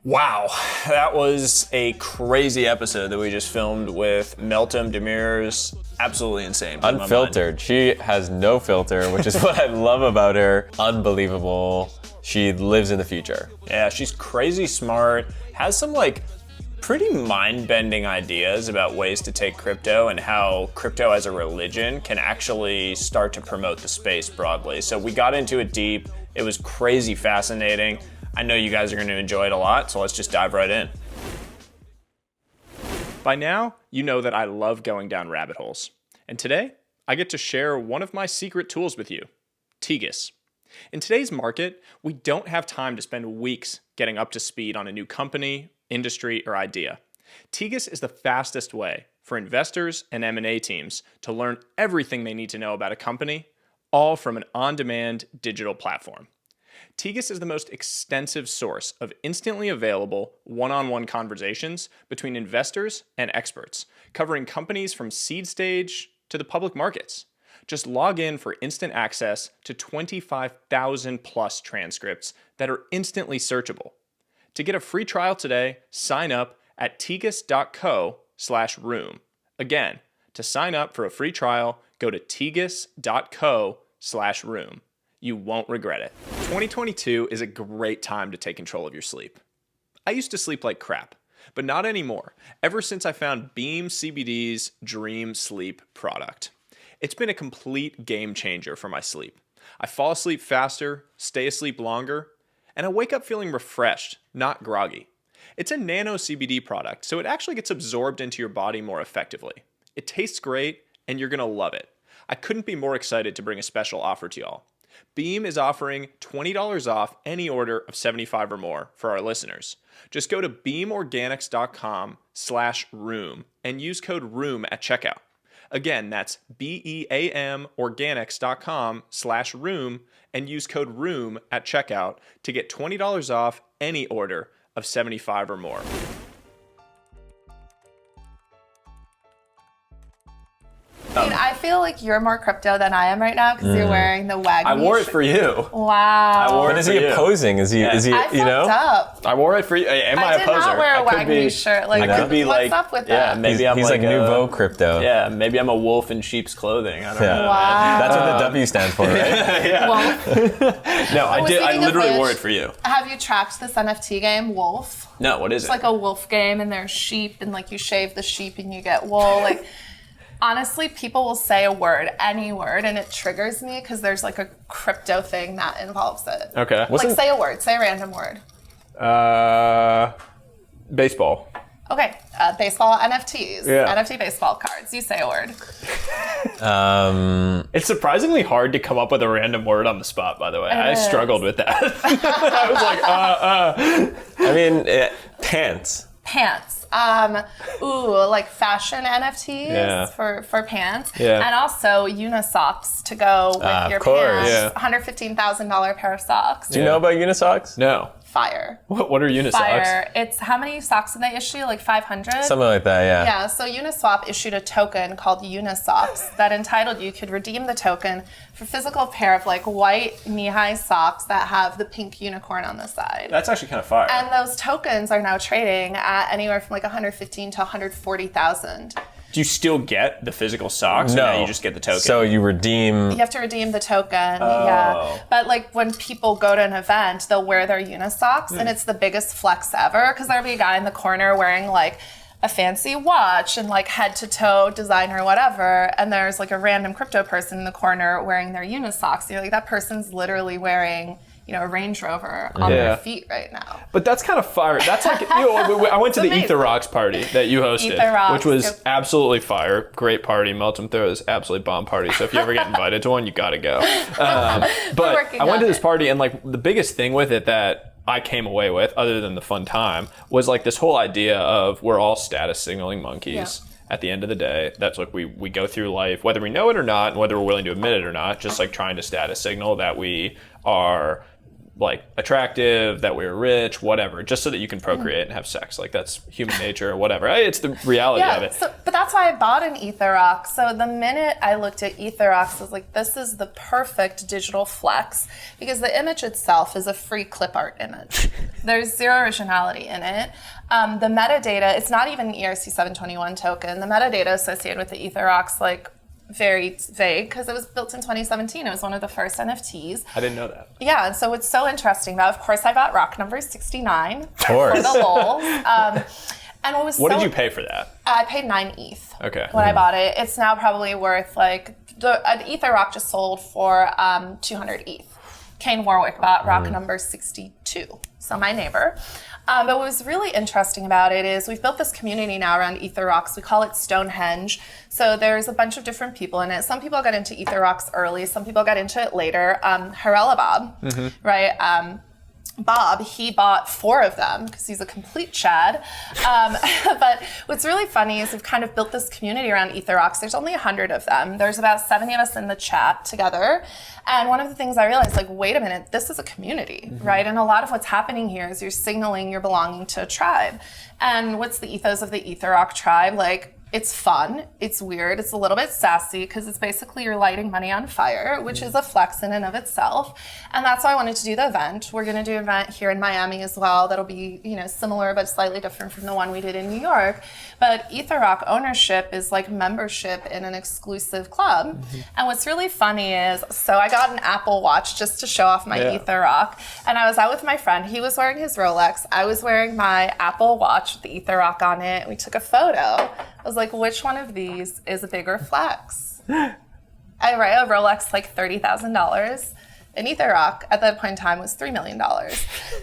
Wow, that was a crazy episode that we just filmed with Meltem Demirors. Absolutely insane. Unfiltered. She has no filter, which is what I love about her. Unbelievable. She lives in the future. Yeah, she's crazy smart, has some pretty mind-bending ideas about ways to take crypto and how crypto as a religion can actually start to promote the space broadly. So we got into it deep. It was crazy fascinating. I know you guys are going to enjoy it a lot, so let's just dive right in. By now, you know that I love going down rabbit holes. And today, I get to share one of my secret tools with you, Tegas. In today's market, we don't have time to spend weeks getting up to speed on a new company, industry, or idea. Tegas is the fastest way for investors and M&A teams to learn everything they need to know about a company, all from an on-demand digital platform. Tegas is the most extensive source of instantly available one-on-one conversations between investors and experts, covering companies from seed stage to the public markets. Just log in for instant access to 25,000 plus transcripts that are instantly searchable. To get a free trial today, sign up at tegas.co/room. Again, to sign up for a free trial, go to tegas.co/room. You won't regret it. 2022 is a great time to take control of your sleep. I used to sleep like crap, but not anymore, ever since I found Beam CBD's Dream Sleep product. It's been a complete game changer for my sleep. I fall asleep faster, stay asleep longer, and I wake up feeling refreshed, not groggy. It's a nano CBD product, so it actually gets absorbed into your body more effectively. It tastes great, and you're gonna love it. I couldn't be more excited to bring a special offer to y'all. Beam is offering $20 off any order of $75 or more for our listeners. Just go to beamorganics.com/room and use code ROOM at checkout. Again, that's beamorganics.com/room and use code ROOM at checkout to get $20 off any order of $75 or more. I feel like you're more crypto than I am right now because you're wearing the Wagyu. I wore it for you. Wow. But Is he opposing? Is he, I you know? fucked up. I wore it for you. Am I a poser? I did not wear a I could Wagyu be- shirt. I could be what's up with that? Maybe I'm He's like nouveau crypto. Yeah, maybe I'm a wolf in sheep's clothing. I don't know. Wow. That's what the W stands for, right? Wolf. No, I did. I speaking of literally wore which- it for you. Have you tracked this NFT game, Wolf? No, what is It's it? like a wolf game, and there's sheep, and you shave the sheep and you get wool. Honestly, people will say a word, any word, and it triggers me because there's a crypto thing that involves it. Okay. Say a word. Say a random word. Baseball. Okay, baseball NFTs. Yeah. NFT baseball cards. You say a word. It's surprisingly hard to come up with a random word on the spot, by the way. I is. struggled with that. I was like, I mean, pants. Pants. Fashion NFTs for pants. Yeah. And also Unisocks to go with your course. pants. Yeah. $115,000 pair of socks. Do you know about Unisocks? no. Fire. What are Unisocks? Fire. It's how many socks did they issue? 500? Something like that, yeah. Yeah, so Uniswap issued a token called Unisocks that entitled you could redeem the token for a physical pair of white knee-high socks that have the pink unicorn on the side. That's actually kind of fire. And those tokens are now trading at anywhere from $115,000 to $140,000. Do you still get the physical socks? No. Or now you just get the token? So you redeem... You have to redeem the token, yeah. But when people go to an event, they'll wear their Unisocks, and it's the biggest flex ever because there'll be a guy in the corner wearing a fancy watch and head-to-toe designer whatever, and there's a random crypto person in the corner wearing their Unisocks. You're that person's literally wearing a Range Rover on their feet right now. But that's kind of fire. That's I went to the amazing. EtherRocks party that you hosted, EtherRocks, which was yep. absolutely fire. Great party. Meltem throws absolutely bomb party. So if you ever get invited to one, you got to go. But I went to this party, and the biggest thing with it that I came away with, other than the fun time, was this whole idea of we're all status signaling monkeys. Yeah. At the end of the day, that's we go through life, whether we know it or not, and whether we're willing to admit it or not, just trying to status signal that we are like attractive, that we're rich, whatever, just so that you can procreate and have sex. Like that's human nature or whatever. It's the reality of it. But that's why I bought an EtherRock. So the minute I looked at EtherRocks, I was like, this is the perfect digital flex, because the image itself is a free clip art image. There's zero originality in it. The metadata, it's not even an ERC 721 token. The metadata associated with the EtherRocks, like, very vague, because it was built in 2017. It was one of the first NFTs. I didn't know that. Yeah, and so what's so interesting about, of course, I bought rock number 69 Of course. for the lols. And what did you pay for that? I paid 9 ETH when I bought it. It's now probably worth like, an EtherRock just sold for 200 ETH. Kane Warwick bought rock number 62, so my neighbor. But what was really interesting about it is we've built this community now around EtherRocks. We call it Stonehenge. So there's a bunch of different people in it. Some people got into EtherRocks early. Some people got into it later. Harela Bob, right? Bob, he bought 4 of them because he's a complete Chad. But what's really funny is we've kind of built this community around EtherRocks. There's only 100 of them. There's about 70 of us in the chat together. And one of the things I realized, like, wait a minute, this is a community, right? And a lot of what's happening here is you're signaling you're belonging to a tribe. And what's the ethos of the EtherRock tribe? Like, it's fun, it's weird, it's a little bit sassy, because it's basically you're lighting money on fire, which is a flex in and of itself. And that's why I wanted to do the event. We're gonna do an event here in Miami as well that'll be, similar but slightly different from the one we did in New York. But EtherRock ownership is like membership in an exclusive club. And what's really funny is, so I got an Apple Watch just to show off my EtherRock. And I was out with my friend. He was wearing his Rolex. I was wearing my Apple Watch with the EtherRock on it. We took a photo. I was like, which one of these is a bigger flex? I write a Rolex like $30,000. An EtherRock at that point in time was $3 million.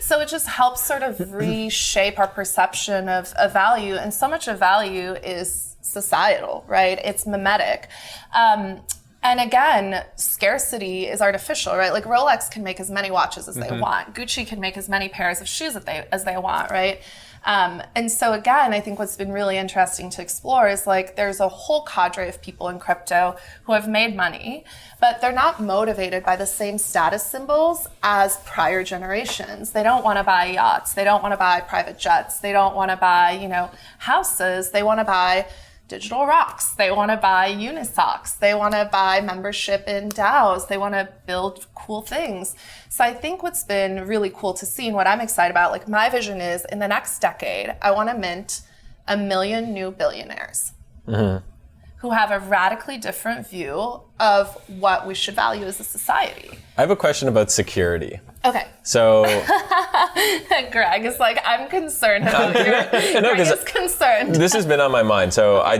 So it just helps sort of reshape our perception of value. And so much of value is societal, right? It's mimetic. And again, scarcity is artificial, right? Like Rolex can make as many watches as they want. Gucci can make as many pairs of shoes as they want, right? And so again, I think what's been really interesting to explore is like there's a whole cadre of people in crypto who have made money, but they're not motivated by the same status symbols as prior generations. They don't want to buy yachts. They don't want to buy private jets. They don't want to buy, houses. They want to buy digital rocks. They want to buy Unisocks. They want to buy membership in DAOs. They want to build cool things. So I think what's been really cool to see and what I'm excited about, like my vision is in the next decade, I want to mint 1 million new billionaires who have a radically different view of what we should value as a society. I have a question about security. Okay. So Greg is like, I'm concerned about Greg is concerned. This has been on my mind. So I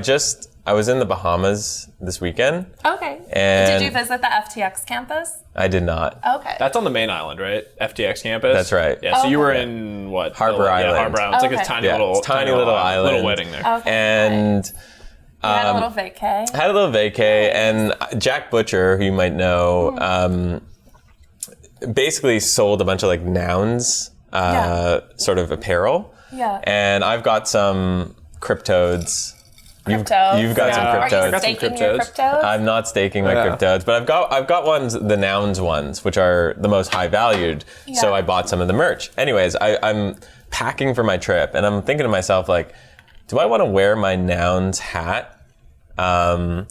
was in the Bahamas this weekend. Okay. And did you visit the FTX campus? I did not. Okay. That's on the main island, right? FTX campus? That's right. Yeah, so you were in what? Harbor Island. Yeah, Harbor Island. It's like a tiny little island. Little wedding there. Okay. And you had a little vacay. Had a little vacay, and Jack Butcher, who you might know, basically sold a bunch of like nouns, sort of apparel. Yeah. And I've got some cryptodes. You've got some cryptodes. Are you staking your cryptodes? I'm not staking my cryptodes, but I've got ones, the nouns ones, which are the most high valued. Yeah. So I bought some of the merch. Anyways, I'm packing for my trip, and I'm thinking to myself, like, do I want to wear my nouns hat? And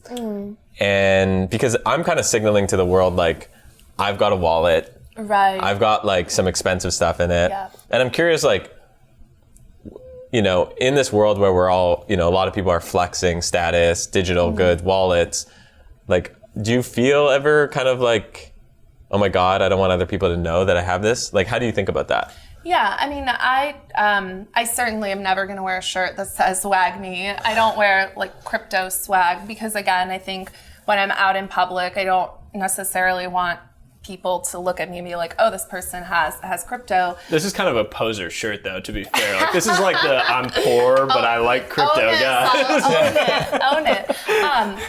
because I'm kind of signaling to the world, like, I've got a wallet. Right. I've got like some expensive stuff in it. Yeah. And I'm curious, like, in this world where we're all, a lot of people are flexing status, digital goods, wallets, like, do you feel ever kind of like, oh my God, I don't want other people to know that I have this? Like, how do you think about that? Yeah, I mean, I certainly am never going to wear a shirt that says swag me. I don't wear like crypto swag because, again, I think when I'm out in public, I don't necessarily want people to look at me and be like, oh, this person has crypto. This is kind of a poser shirt, though, to be fair. Like, this is like the I'm poor, but I like crypto guy. Own it.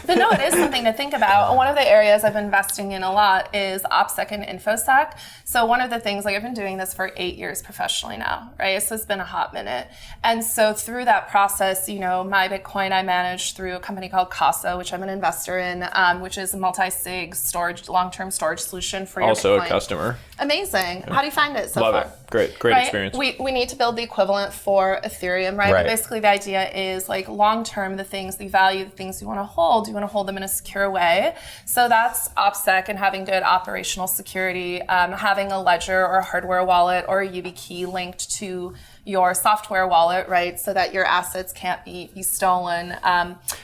But no, it is something to think about. One of the areas I've been investing in a lot is OPSEC and InfoSec. So one of the things, like I've been doing this for 8 years professionally now, right? So it's been a hot minute. And so through that process, my Bitcoin I manage through a company called Casa, which I'm an investor in, which is a multi-sig storage, long-term storage solution for your Also Bitcoin. a customer. Amazing. How do you find it so far? Love it. Great Right? experience. We need to build the equivalent for Ethereum, right? Right. But basically the idea is like long-term, the things you value, the things you want to hold them in a secure way. So that's OPSEC and having good operational security, having a ledger or a hardware wallet or a YubiKey linked to your software wallet, right? So that your assets can't be stolen.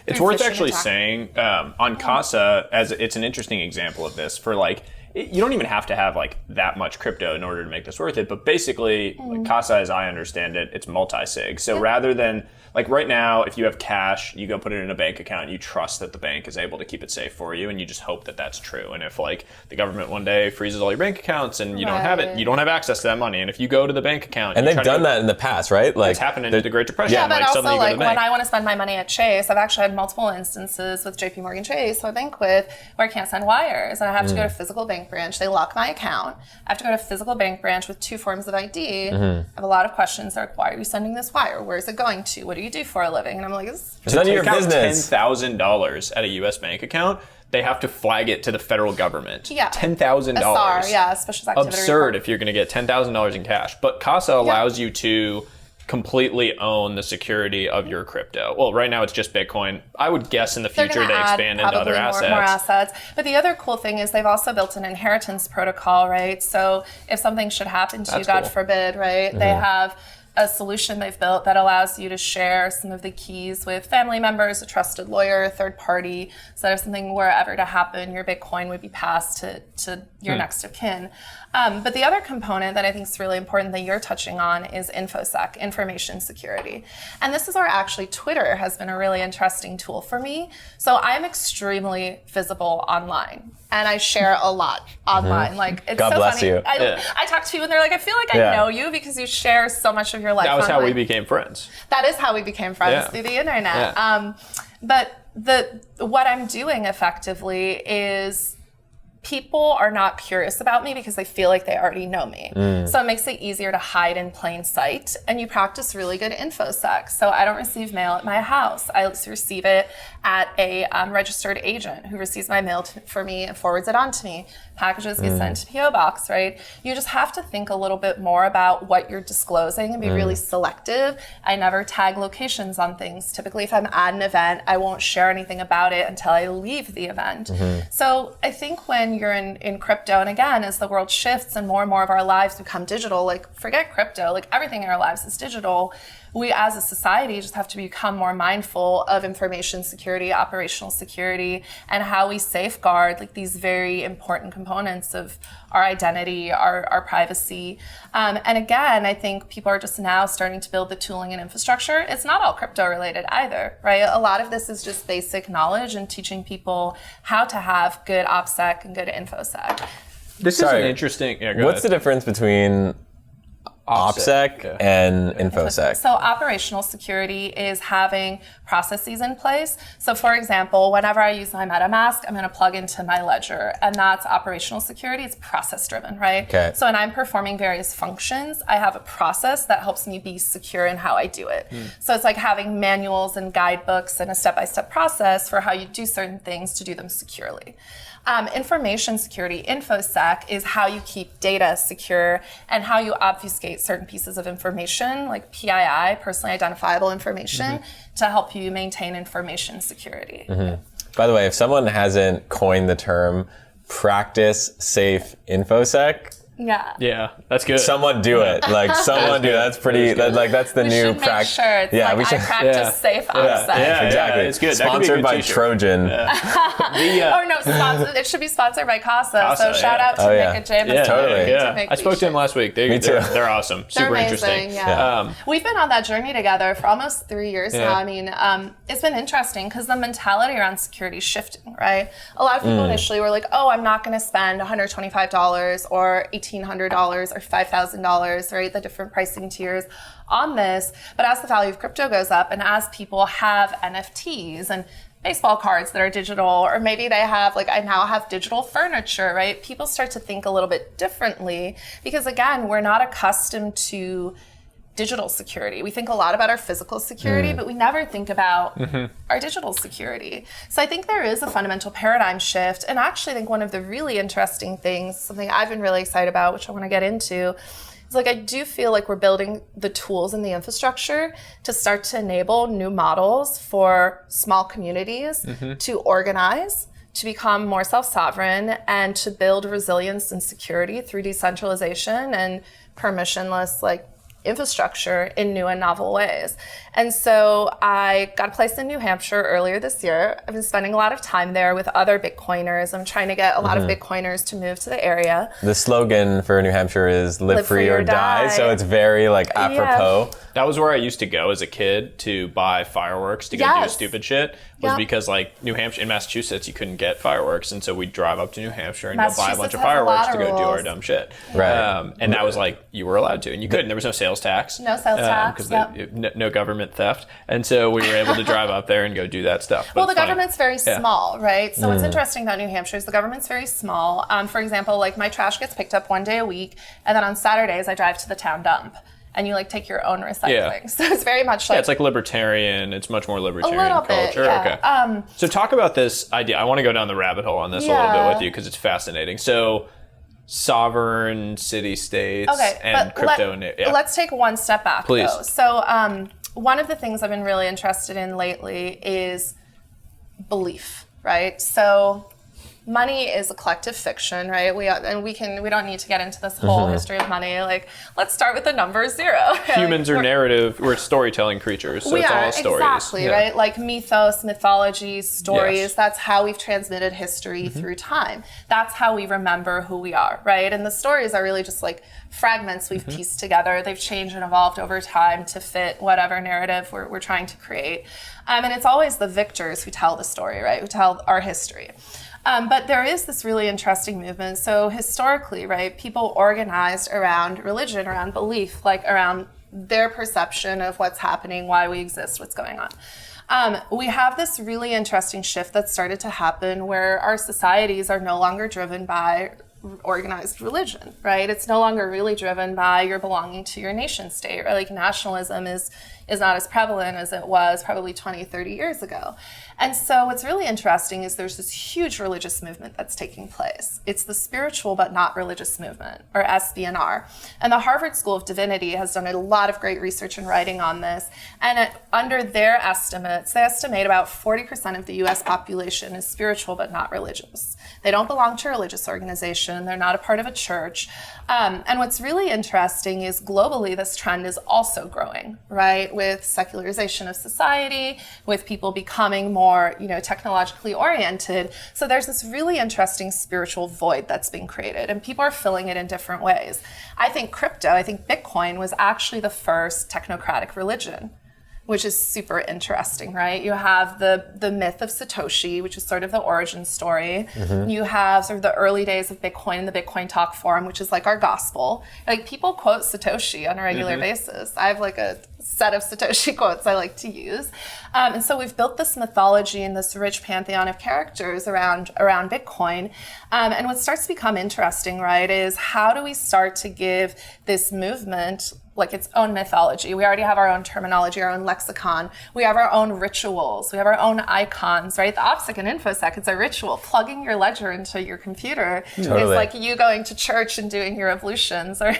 It's worth actually saying on Casa, as it's an interesting example of this for like, you don't even have to have like that much crypto in order to make this worth it. But basically, like Casa, as I understand it, it's multi-sig. So rather than like right now, if you have cash, you go put it in a bank account, you trust that the bank is able to keep it safe for you, and you just hope that that's true. And if like the government one day freezes all your bank accounts and you don't have it, you don't have access to that money. And if you go to the bank account, and they've done that in the past, right? Like it's happened in the Great Depression. Yeah, but also suddenly you go to like the bank. when I want to spend my money at Chase, I've actually had multiple instances with JP Morgan Chase, who I bank with, where I can't send wires and I have to go to a physical bank branch. They lock my account. I have to go to a physical bank branch with 2 forms of ID. I have a lot of questions like, why are you sending this wire? Where is it going to? What do you do for a living? And I'm like, it's none of your business. $10,000 at a U.S. bank account, they have to flag it to the federal government. Yeah. $10,000. SR, yeah, special activity Absurd report. if you're going to get $10,000 in cash. But Casa allows you to completely own the security of your crypto. Well, right now it's just Bitcoin. I would guess in the future they expand into other assets. More assets. But the other cool thing is they've also built an inheritance protocol, right? So if something should happen to you, God forbid, right? They have a solution they've built that allows you to share some of the keys with family members, a trusted lawyer, a third party, so that if something were ever to happen, your Bitcoin would be passed to your next of kin. But the other component that I think is really important that you're touching on is InfoSec, information security. And this is where actually Twitter has been a really interesting tool for me. So I'm extremely visible online. And I share a lot online. Like it's God so bless funny. you. I talk to people and they're like, I feel like I know you because you share so much of your life. That was online. how we became friends. That is how we became friends through the internet. But what I'm doing effectively is people are not curious about me because they feel like they already know me. So it makes it easier to hide in plain sight, and you practice really good InfoSec. So I don't receive mail at my house. I receive it at a registered agent who receives my mail for me and forwards it on to me. Packages get sent to PO Box, right? You just have to think a little bit more about what you're disclosing and be really selective. I never tag locations on things. Typically, if I'm at an event, I won't share anything about it until I leave the event. So I think when you're in crypto, and again, as the world shifts and more of our lives become digital, like forget crypto, like everything in our lives is digital. We as a society just have to become more mindful of information security, operational security, and how we safeguard like these very important components of our identity, our privacy. And again, I think people are just now starting to build the tooling and infrastructure. It's not all crypto related either, right? A lot of this is just basic knowledge and teaching people how to have good OPSEC and good InfoSec. This is an interesting... What's the difference between OPSEC and InfoSec? So operational security is having processes in place. So for example, whenever I use my MetaMask, I'm going to plug into my ledger, and that's operational security. It's process driven, right? Okay. So when I'm performing various functions, I have a process that helps me be secure in how I do it. So it's like having manuals and guidebooks and a step-by-step process for how you do certain things to do them securely. Information security, InfoSec, is how you keep data secure and how you obfuscate certain pieces of information, like PII, personally identifiable information, to help you maintain information security. By the way, if someone hasn't coined the term practice safe InfoSec, Yeah, that's good. someone do it. Like someone do it. That's pretty. That's the We new should make sure it's Yeah, like we should. I practice safe OPSEC. Exactly. it's good. That could be a Sponsored good by t-shirt. Trojan. Or no, it should be sponsored by Casa. So shout out to Nick and James. Totally. I spoke to him last week. Me too. They're awesome. They're Super amazing, interesting. yeah. We've been on that journey together for almost 3 years now. I mean, it's been interesting because the mentality around security is shifting, right? A lot of people initially were like, oh, I'm not going to spend $125 or $1,800 or $5,000, right? The different pricing tiers on this. But as the value of crypto goes up and as people have NFTs and baseball cards that are digital, or maybe they have, like I now have digital furniture, right? People start to think a little bit differently because again, we're not accustomed to digital security. We think a lot about our physical security, but we never think about our digital security. So I think there is a fundamental paradigm shift. And actually, I think one of the really interesting things, something I've been really excited about, which I want to get into, is like I do feel like we're building the tools and the infrastructure to start to enable new models for small communities to organize, to become more self-sovereign, and to build resilience and security through decentralization and permissionless like infrastructure in new and novel ways. And so I got a place in New Hampshire earlier this year. I've been spending a lot of time there with other Bitcoiners. I'm trying to get a lot of Bitcoiners to move to the area. The slogan for New Hampshire is live free or die. So it's very like apropos. Yeah. That was where I used to go as a kid to buy fireworks to go do stupid shit. Was because like New Hampshire, in Massachusetts, you couldn't get fireworks. And so we'd drive up to New Hampshire and go buy a bunch of fireworks to go do our dumb shit. Right. And that was like, you were allowed to, and you couldn't. There was no sales tax. No sales tax. Because no government theft. And so we were able to drive up there and go do that stuff. But well, the government's very small, right? So what's interesting about New Hampshire is the government's very small. For example, like my trash gets picked up one day a week, and then on Saturdays I drive to the town dump. And you like take your own recycling. Yeah. So it's very much like... Yeah, it's like libertarian. It's much more libertarian a little culture. Bit, yeah. Okay. So talk about this idea. I want to go down the rabbit hole on this a little bit with you because it's fascinating. So sovereign city-states and crypto... Let's take one step back, Please. though. So one of the things I've been really interested in lately is belief, right? So... money is a collective fiction, right? We don't need to get into this whole history of money. Like, let's start with the number 0. Humans are narrative. We're storytelling creatures, so it's all stories. Exactly, right? Like mythos, mythologies, stories. That's how we've transmitted history through time. That's how we remember who we are, right? And the stories are really just like fragments we've pieced together. They've changed and evolved over time to fit whatever narrative we're trying to create. And it's always the victors who tell the story, right? Who tell our history. But there is this really interesting movement. So historically, right, people organized around religion, around belief, like around their perception of what's happening, why we exist, what's going on. We have this really interesting shift that started to happen where our societies are no longer driven by organized religion, right? It's no longer really driven by your belonging to your nation state, right? Like nationalism is not as prevalent as it was probably 20, 30 years ago. And so what's really interesting is there's this huge religious movement that's taking place. It's the spiritual but not religious movement, or SBNR. And the Harvard School of Divinity has done a lot of great research and writing on this. And under their estimates, they estimate about 40% of the US population is spiritual but not religious. They don't belong to a religious organization. They're not a part of a church. And what's really interesting is globally, this trend is also growing, right? With secularization of society, with people becoming more, technologically oriented. So there's this really interesting spiritual void that's being created, and people are filling it in different ways. I think Bitcoin was actually the first technocratic religion, which is super interesting, right? You have the myth of Satoshi, which is sort of the origin story. You have sort of the early days of Bitcoin and the Bitcoin Talk Forum, which is like our gospel. Like people quote Satoshi on a regular basis. I have like a set of Satoshi quotes I like to use. And so we've built this mythology and this rich pantheon of characters around Bitcoin. And what starts to become interesting, right, is how do we start to give this movement like its own mythology? We already have our own terminology, our own lexicon. We have our own rituals. We have our own icons, right? The OPSEC and InfoSec, it's a ritual. Plugging your ledger into your computer is like you going to church and doing your ablutions, or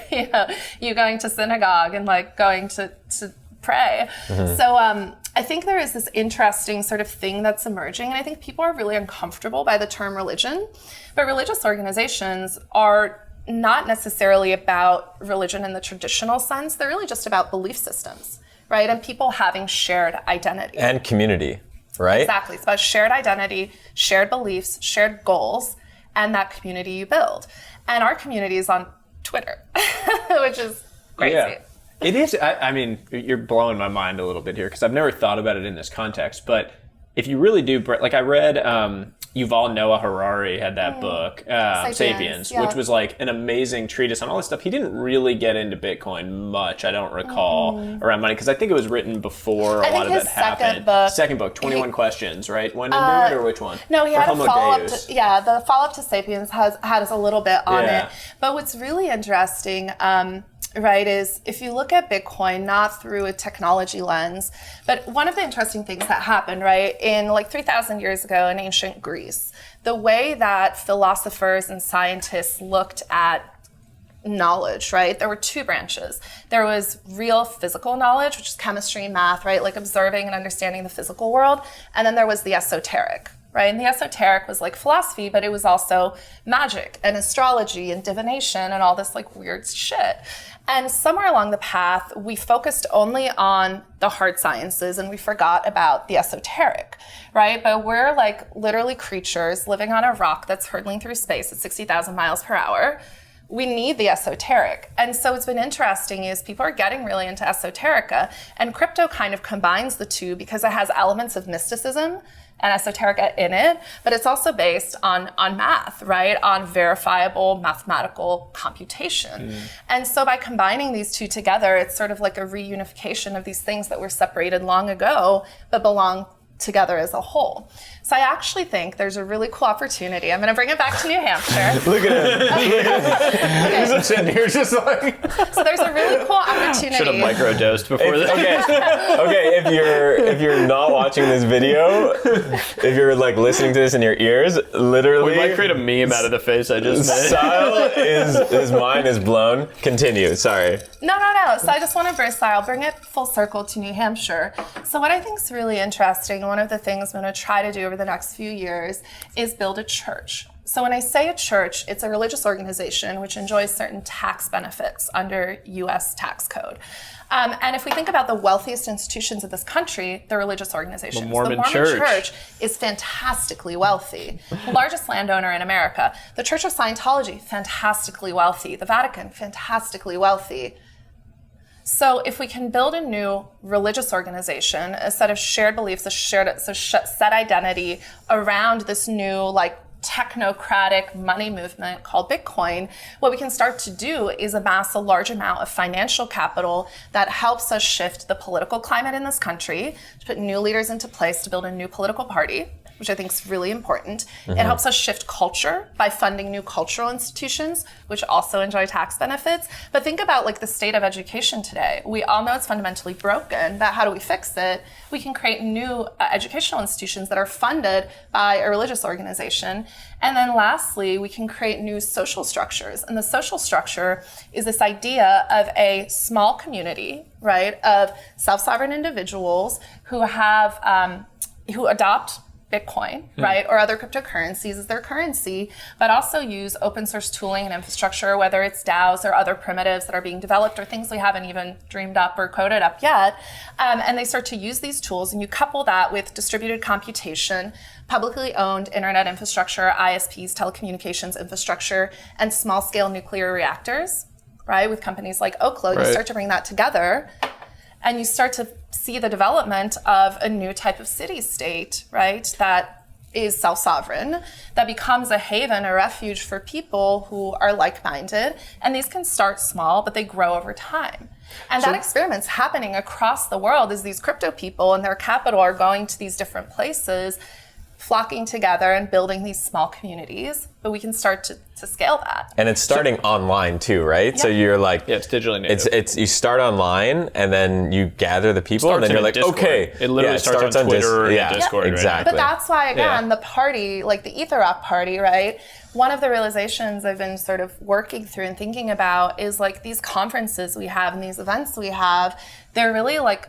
you going to synagogue and like going to pray. So I think there is this interesting sort of thing that's emerging, and I think people are really uncomfortable by the term religion. But religious organizations are not necessarily about religion in the traditional sense. They're really just about belief systems, right? And people having shared identity. And community, right? Exactly. It's about shared identity, shared beliefs, shared goals, and that community you build. And our community is on Twitter, which is crazy. Yeah. It is. I mean, you're blowing my mind a little bit here because I've never thought about it in this context. But if you really do, like I read Yuval Noah Harari had that book, Sapiens, yeah. which was like an amazing treatise on all this stuff. He didn't really get into Bitcoin much, I don't recall, around money, because I think it was written before a lot of that happened. Second book, 21 Questions, right? When to do it, or which one? No, he or had a follow-up. The follow-up to Sapiens has a little bit on it. But what's really interesting, right, is if you look at Bitcoin not through a technology lens, but one of the interesting things that happened, right, in like 3,000 years ago in ancient Greece, the way that philosophers and scientists looked at knowledge, right, there were two branches. There was real physical knowledge, which is chemistry and math, right, like observing and understanding the physical world, and then there was the esoteric. Right, and the esoteric was like philosophy, but it was also magic and astrology and divination and all this like weird shit. And somewhere along the path, we focused only on the hard sciences and we forgot about the esoteric, right? But we're like literally creatures living on a rock that's hurtling through space at 60,000 miles per hour. We need the esoteric. And so what's been interesting is people are getting really into esoterica, and crypto kind of combines the two because it has elements of mysticism and esoteric in it, but it's also based on math, right? On verifiable mathematical computation. And so by combining these two together, it's sort of like a reunification of these things that were separated long ago, but belong together as a whole. So I actually think there's a really cool opportunity. I'm going to bring it back to New Hampshire. Look at him. He's sitting here just like... So there's a really cool opportunity. Should have microdosed before this. Okay, if you're not watching this video, if you're like listening to this in your ears, literally... We might create a meme out of the face I just made. Sahil his mind is blown. Continue, sorry. No. So I just want to bring it full circle to New Hampshire. So what I think is really interesting, one of the things I'm going to try to do over the next few years is build a church. So when I say a church, it's a religious organization which enjoys certain tax benefits under US tax code. And if we think about the wealthiest institutions of this country, they're religious organizations. The Mormon Church is fantastically wealthy. The largest landowner in America. The Church of Scientology, fantastically wealthy. The Vatican, fantastically wealthy. So if we can build a new religious organization, a set of shared beliefs, a set identity around this new like technocratic money movement called Bitcoin, what we can start to do is amass a large amount of financial capital that helps us shift the political climate in this country, to put new leaders into place to build a new political party, which I think is really important. It helps us shift culture by funding new cultural institutions, which also enjoy tax benefits. But think about like the state of education today. We all know it's fundamentally broken, but how do we fix it? We can create new educational institutions that are funded by a religious organization. And then lastly, we can create new social structures. And the social structure is this idea of a small community, right, of self-sovereign individuals who have, who adopt Bitcoin, right, or other cryptocurrencies as their currency, but also use open source tooling and infrastructure, whether it's DAOs or other primitives that are being developed or things we haven't even dreamed up or coded up yet. And they start to use these tools, and you couple that with distributed computation, publicly owned internet infrastructure, ISPs, telecommunications infrastructure, and small scale nuclear reactors, right, with companies like Oklo. You start to bring that together, and you start to see the development of a new type of city-state, right, that is self-sovereign, that becomes a haven, a refuge for people who are like-minded. And these can start small, but they grow over time. And that experiment's happening across the world as these crypto people and their capital are going to these different places, flocking together and building these small communities, but we can start to scale that. And it's starting online too, right? Yeah. So you're like, it's digitally native. It's you start online and then you gather the people and then you're like, Discord. Okay. It literally starts on Twitter and Discord. Exactly. But that's why, again, the party, like the EtherRock party, right? One of the realizations I've been sort of working through and thinking about is like these conferences we have and these events we have, they're really like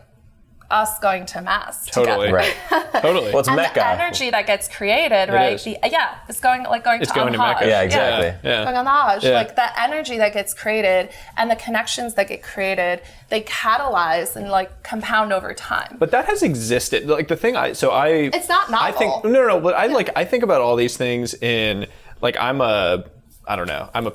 us going to mass together. Right. Totally. Well, it's and Mecca. the energy that gets created, right? It's going to Mecca. Yeah, exactly. Going on the Hajj. Like the energy that gets created and the connections that get created, they catalyze and like compound over time. But that has existed. Like the thing it's not novel. I think but I think about all these things in like I'm a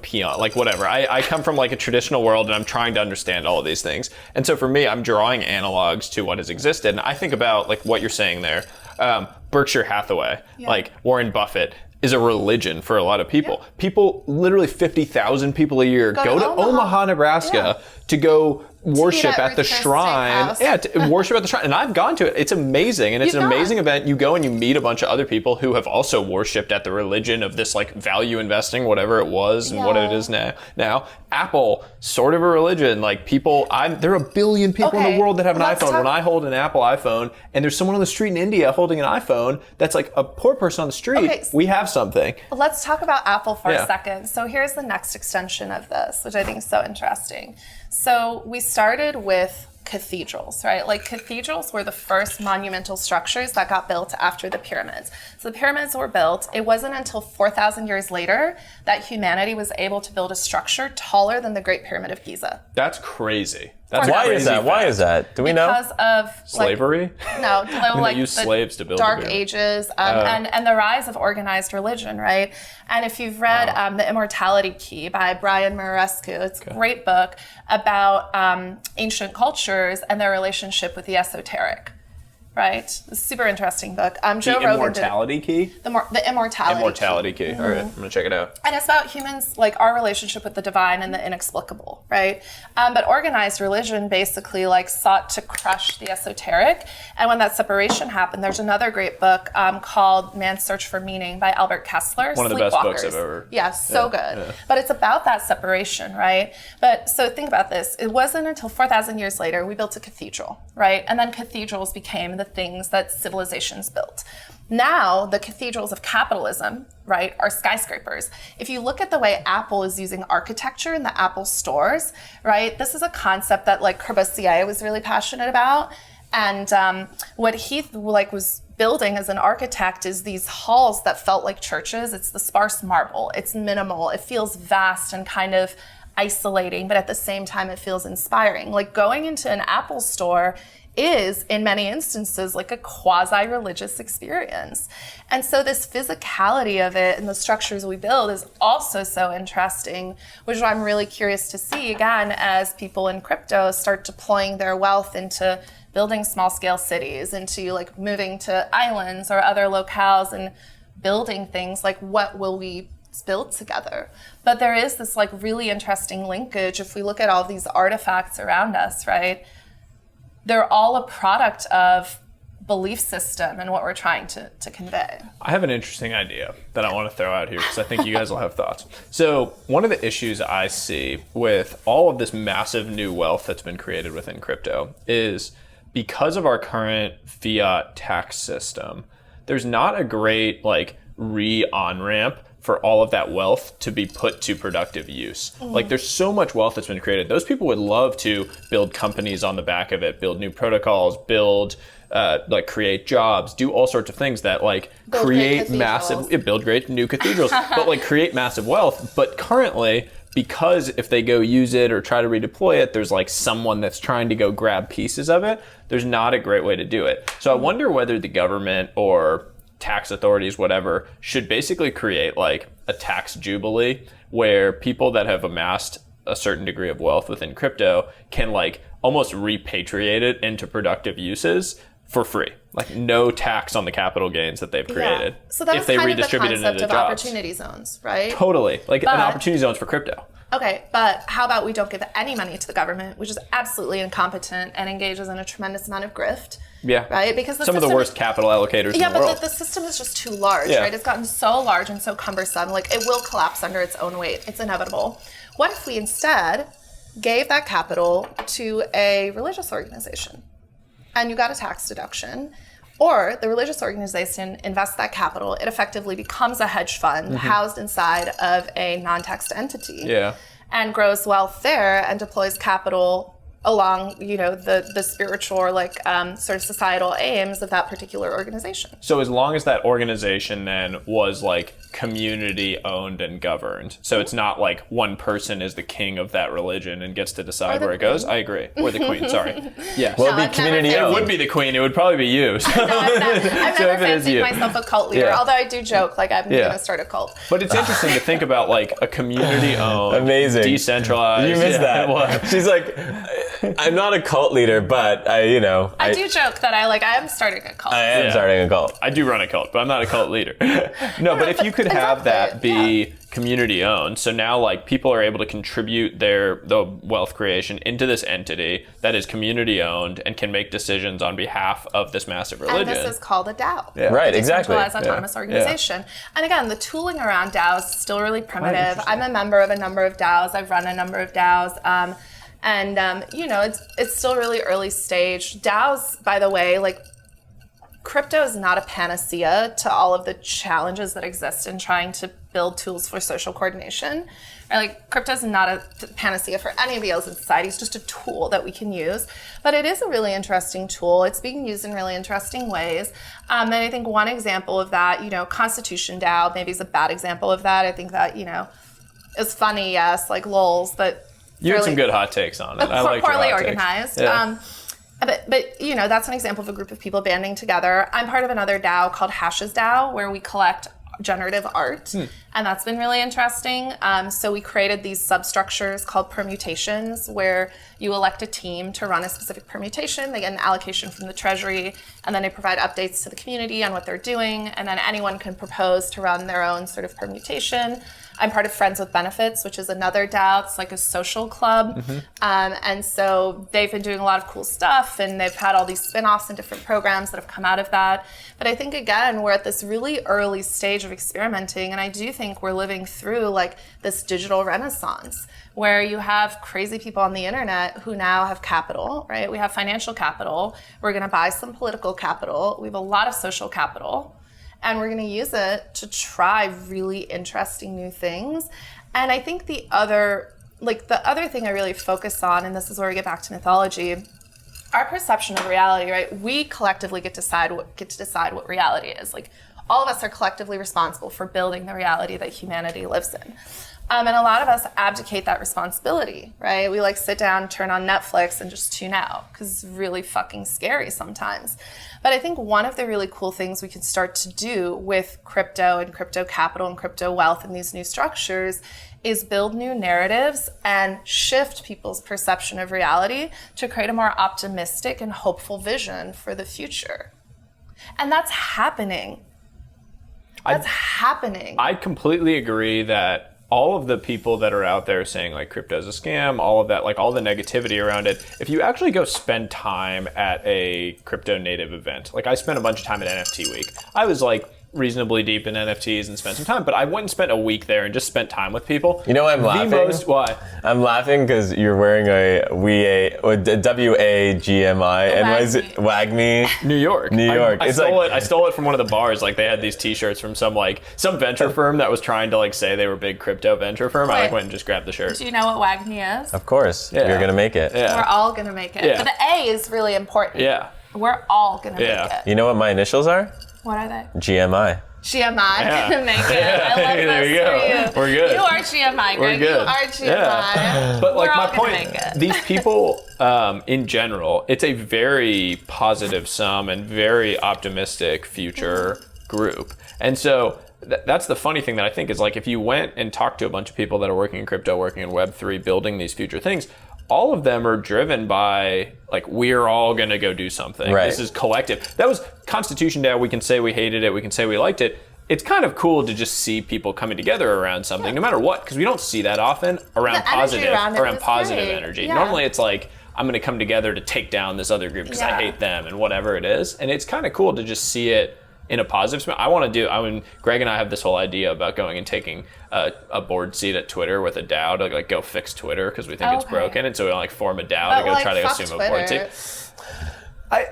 peon, like whatever. I come from like a traditional world and I'm trying to understand all of these things. And so for me, I'm drawing analogs to what has existed. And I think about like what you're saying there Berkshire Hathaway, like Warren Buffett, is a religion for a lot of people. People, literally 50,000 people a year go to Omaha, Nebraska to go worship at the shrine. Worship at the shrine. And I've gone to it. It's amazing. And it's an amazing event. You go and you meet a bunch of other people who have also worshipped at the religion of this like value investing, whatever it was and what it is now. Apple, sort of a religion. Like people, there are a billion people in the world that have an iPhone. When I hold an Apple iPhone and there's someone on the street in India holding an iPhone that's like a poor person on the street, we have something. Let's talk about Apple for a second. So here's the next extension of this, which I think is so interesting. So we started with cathedrals, right? Like cathedrals were the first monumental structures that got built after the pyramids. So the pyramids were built. It wasn't until 4,000 years later that humanity was able to build a structure taller than the Great Pyramid of Giza. That's crazy. Why is that? Why is that? Do we know? Because of slavery? No, like they used slaves to build Dark Ages and the rise of organized religion, right? And if you've read The Immortality Key by Brian Muraresku, it's a great book about ancient cultures and their relationship with the esoteric. Right? It's a super interesting book. Joe Rogan Immortality Key? The Immortality Key. All right, I'm going to check it out. And it's about humans, like our relationship with the divine and the inexplicable, right? But organized religion basically like sought to crush the esoteric. And when that separation happened, there's another great book called Man's Search for Meaning by Albert Kessler. One of the best books I've ever. So good. Yeah. But it's about that separation, right? But so think about this. It wasn't until 4,000 years later we built a cathedral, right? And then cathedrals became the things that civilizations built. Now, the cathedrals of capitalism, right, are skyscrapers. If you look at the way Apple is using architecture in the Apple stores, right, this is a concept that like Corbusier was really passionate about. And what he was building as an architect is these halls that felt like churches. It's the sparse marble. It's minimal. It feels vast and kind of isolating, but at the same time, it feels inspiring. Like going into an Apple store is, in many instances, like a quasi-religious experience. And so this physicality of it and the structures we build is also so interesting, which is why I'm really curious to see, again, as people in crypto start deploying their wealth into building small-scale cities, into like moving to islands or other locales and building things, like what will we build together? But there is this like really interesting linkage if we look at all these artifacts around us, right? They're all a product of belief system and what we're trying to convey. I have an interesting idea that I want to throw out here because I think you guys will have thoughts. So one of the issues I see with all of this massive new wealth that's been created within crypto is because of our current fiat tax system, there's not a great like on-ramp for all of that wealth to be put to productive use. Like there's so much wealth that's been created. Those people would love to build companies on the back of it, build new protocols, build, create jobs, do all sorts of things that like build great new cathedrals, but like create massive wealth. But currently, because if they go use it or try to redeploy it, there's like someone that's trying to go grab pieces of it. There's not a great way to do it. So I wonder whether the government or tax authorities, whatever, should basically create like a tax jubilee where people that have amassed a certain degree of wealth within crypto can like almost repatriate it into productive uses for free. Like no tax on the capital gains that they've created. So that's kind of the concept of opportunity zones, right? Totally. Like an opportunity zones for crypto. Okay, but how about we don't give any money to the government, which is absolutely incompetent and engages in a tremendous amount of grift. Yeah. Right? Because some of the worst capital allocators in the world. Yeah, but the system is just too large, right? It's gotten so large and so cumbersome. Like, it will collapse under its own weight. It's inevitable. What if we instead gave that capital to a religious organization? And you got a tax deduction. Or the religious organization invests that capital. It effectively becomes a hedge fund housed inside of a non-taxed entity. Yeah. And grows wealth there and deploys capital along, the spiritual or sort of societal aims of that particular organization. So as long as that organization then was like community owned and governed, so it's not like one person is the king of that religion and gets to decide where it goes. I agree. Or the queen, sorry. Yeah. Well, it'd be community owned. It would be the queen. It would probably be you. I've never fancied myself a cult leader, although I do joke like I'm going to start a cult. But it's interesting to think about like a community owned, amazing, decentralized. You missed that. What? She's like, I'm not a cult leader, but I do joke that I am starting a cult. I am starting a cult. I do run a cult, but I'm not a cult leader. No, but if you could have that be community owned, so now like people are able to contribute the wealth creation into this entity that is community owned and can make decisions on behalf of this massive religion. And this is called a DAO. Yeah. Right, exactly. Decentralized Autonomous Organization. And again, the tooling around DAOs is still really primitive. I'm a member of a number of DAOs. I've run a number of DAOs. It's still really early stage. DAOs, by the way, like crypto is not a panacea to all of the challenges that exist in trying to build tools for social coordination. Or like crypto is not a panacea for any of the ills in society. It's just a tool that we can use. But it is a really interesting tool. It's being used in really interesting ways. And I think one example of that, Constitution DAO maybe is a bad example of that. I think that, it's funny, yes, like lols, but you had some good hot takes on it. I like poorly organized. Yeah. But that's an example of a group of people banding together. I'm part of another DAO called Hashes DAO, where we collect generative art, and that's been really interesting. So we created these substructures called permutations, where you elect a team to run a specific permutation. They get an allocation from the treasury, and then they provide updates to the community on what they're doing, and then anyone can propose to run their own sort of permutation. I'm part of Friends with Benefits, which is another DAO. It's like a social club. And so they've been doing a lot of cool stuff, and they've had all these spin-offs and different programs that have come out of that. But I think, again, we're at this really early stage of experimenting, and I do think we're living through like this digital renaissance where you have crazy people on the internet who now have capital, right? We have financial capital. We're going to buy some political capital. We have a lot of social capital. And we're going to use it to try really interesting new things. And I think the other thing I really focus on, and this is where we get back to mythology, our perception of reality, right? We collectively get to decide what reality is. Like all of us are collectively responsible for building the reality that humanity lives in. And a lot of us abdicate that responsibility, right? We like sit down, turn on Netflix, and just tune out because it's really fucking scary sometimes. But I think one of the really cool things we can start to do with crypto and crypto capital and crypto wealth and these new structures is build new narratives and shift people's perception of reality to create a more optimistic and hopeful vision for the future. And that's happening. I completely agree that all of the people that are out there saying like crypto's a scam, all of that, like all the negativity around it, if you actually go spend time at a crypto native event, like I spent a bunch of time at NFT week. I was like reasonably deep in NFTs and spent some time, but I went and spent a week there and just spent time with people. You know why I'm laughing? Why? I'm laughing because you're wearing a WAGMI, WAGMI. New York. I stole it from one of the bars. Like they had these t-shirts from some venture firm that was trying to like say they were a big crypto venture firm. I went and just grabbed the shirt. Do you know what WAGMI is? Of course. Yeah. You're going to make it. Yeah. We're all going to make it. Yeah. But the A is really important. Yeah. We're all going to make it. You know what my initials are? What are they? GMI. GMI gonna make it. I love there this you go. for you. We're good. You are GMI, Greg. We're good. You are GMI. Yeah. But like my point, make it. these people in general, it's a very positive sum and very optimistic future group. And so that's the funny thing that I think is like if you went and talked to a bunch of people that are working in crypto, working in Web3, building these future things, all of them are driven by like we're all gonna go do something. Right. This is collective. That was Constitution Day. We can say we hated it. We can say we liked it. It's kind of cool to just see people coming together around something, no matter what, because we don't see that often around positive energy. Yeah. Normally, it's like I'm gonna come together to take down this other group because I hate them and whatever it is. And it's kind of cool to just see it in a positive spin. Greg and I have this whole idea about going and taking a board seat at Twitter with a DAO to like go fix Twitter because we think it's broken, and so we like form a DAO to go try to assume Twitter. a board seat.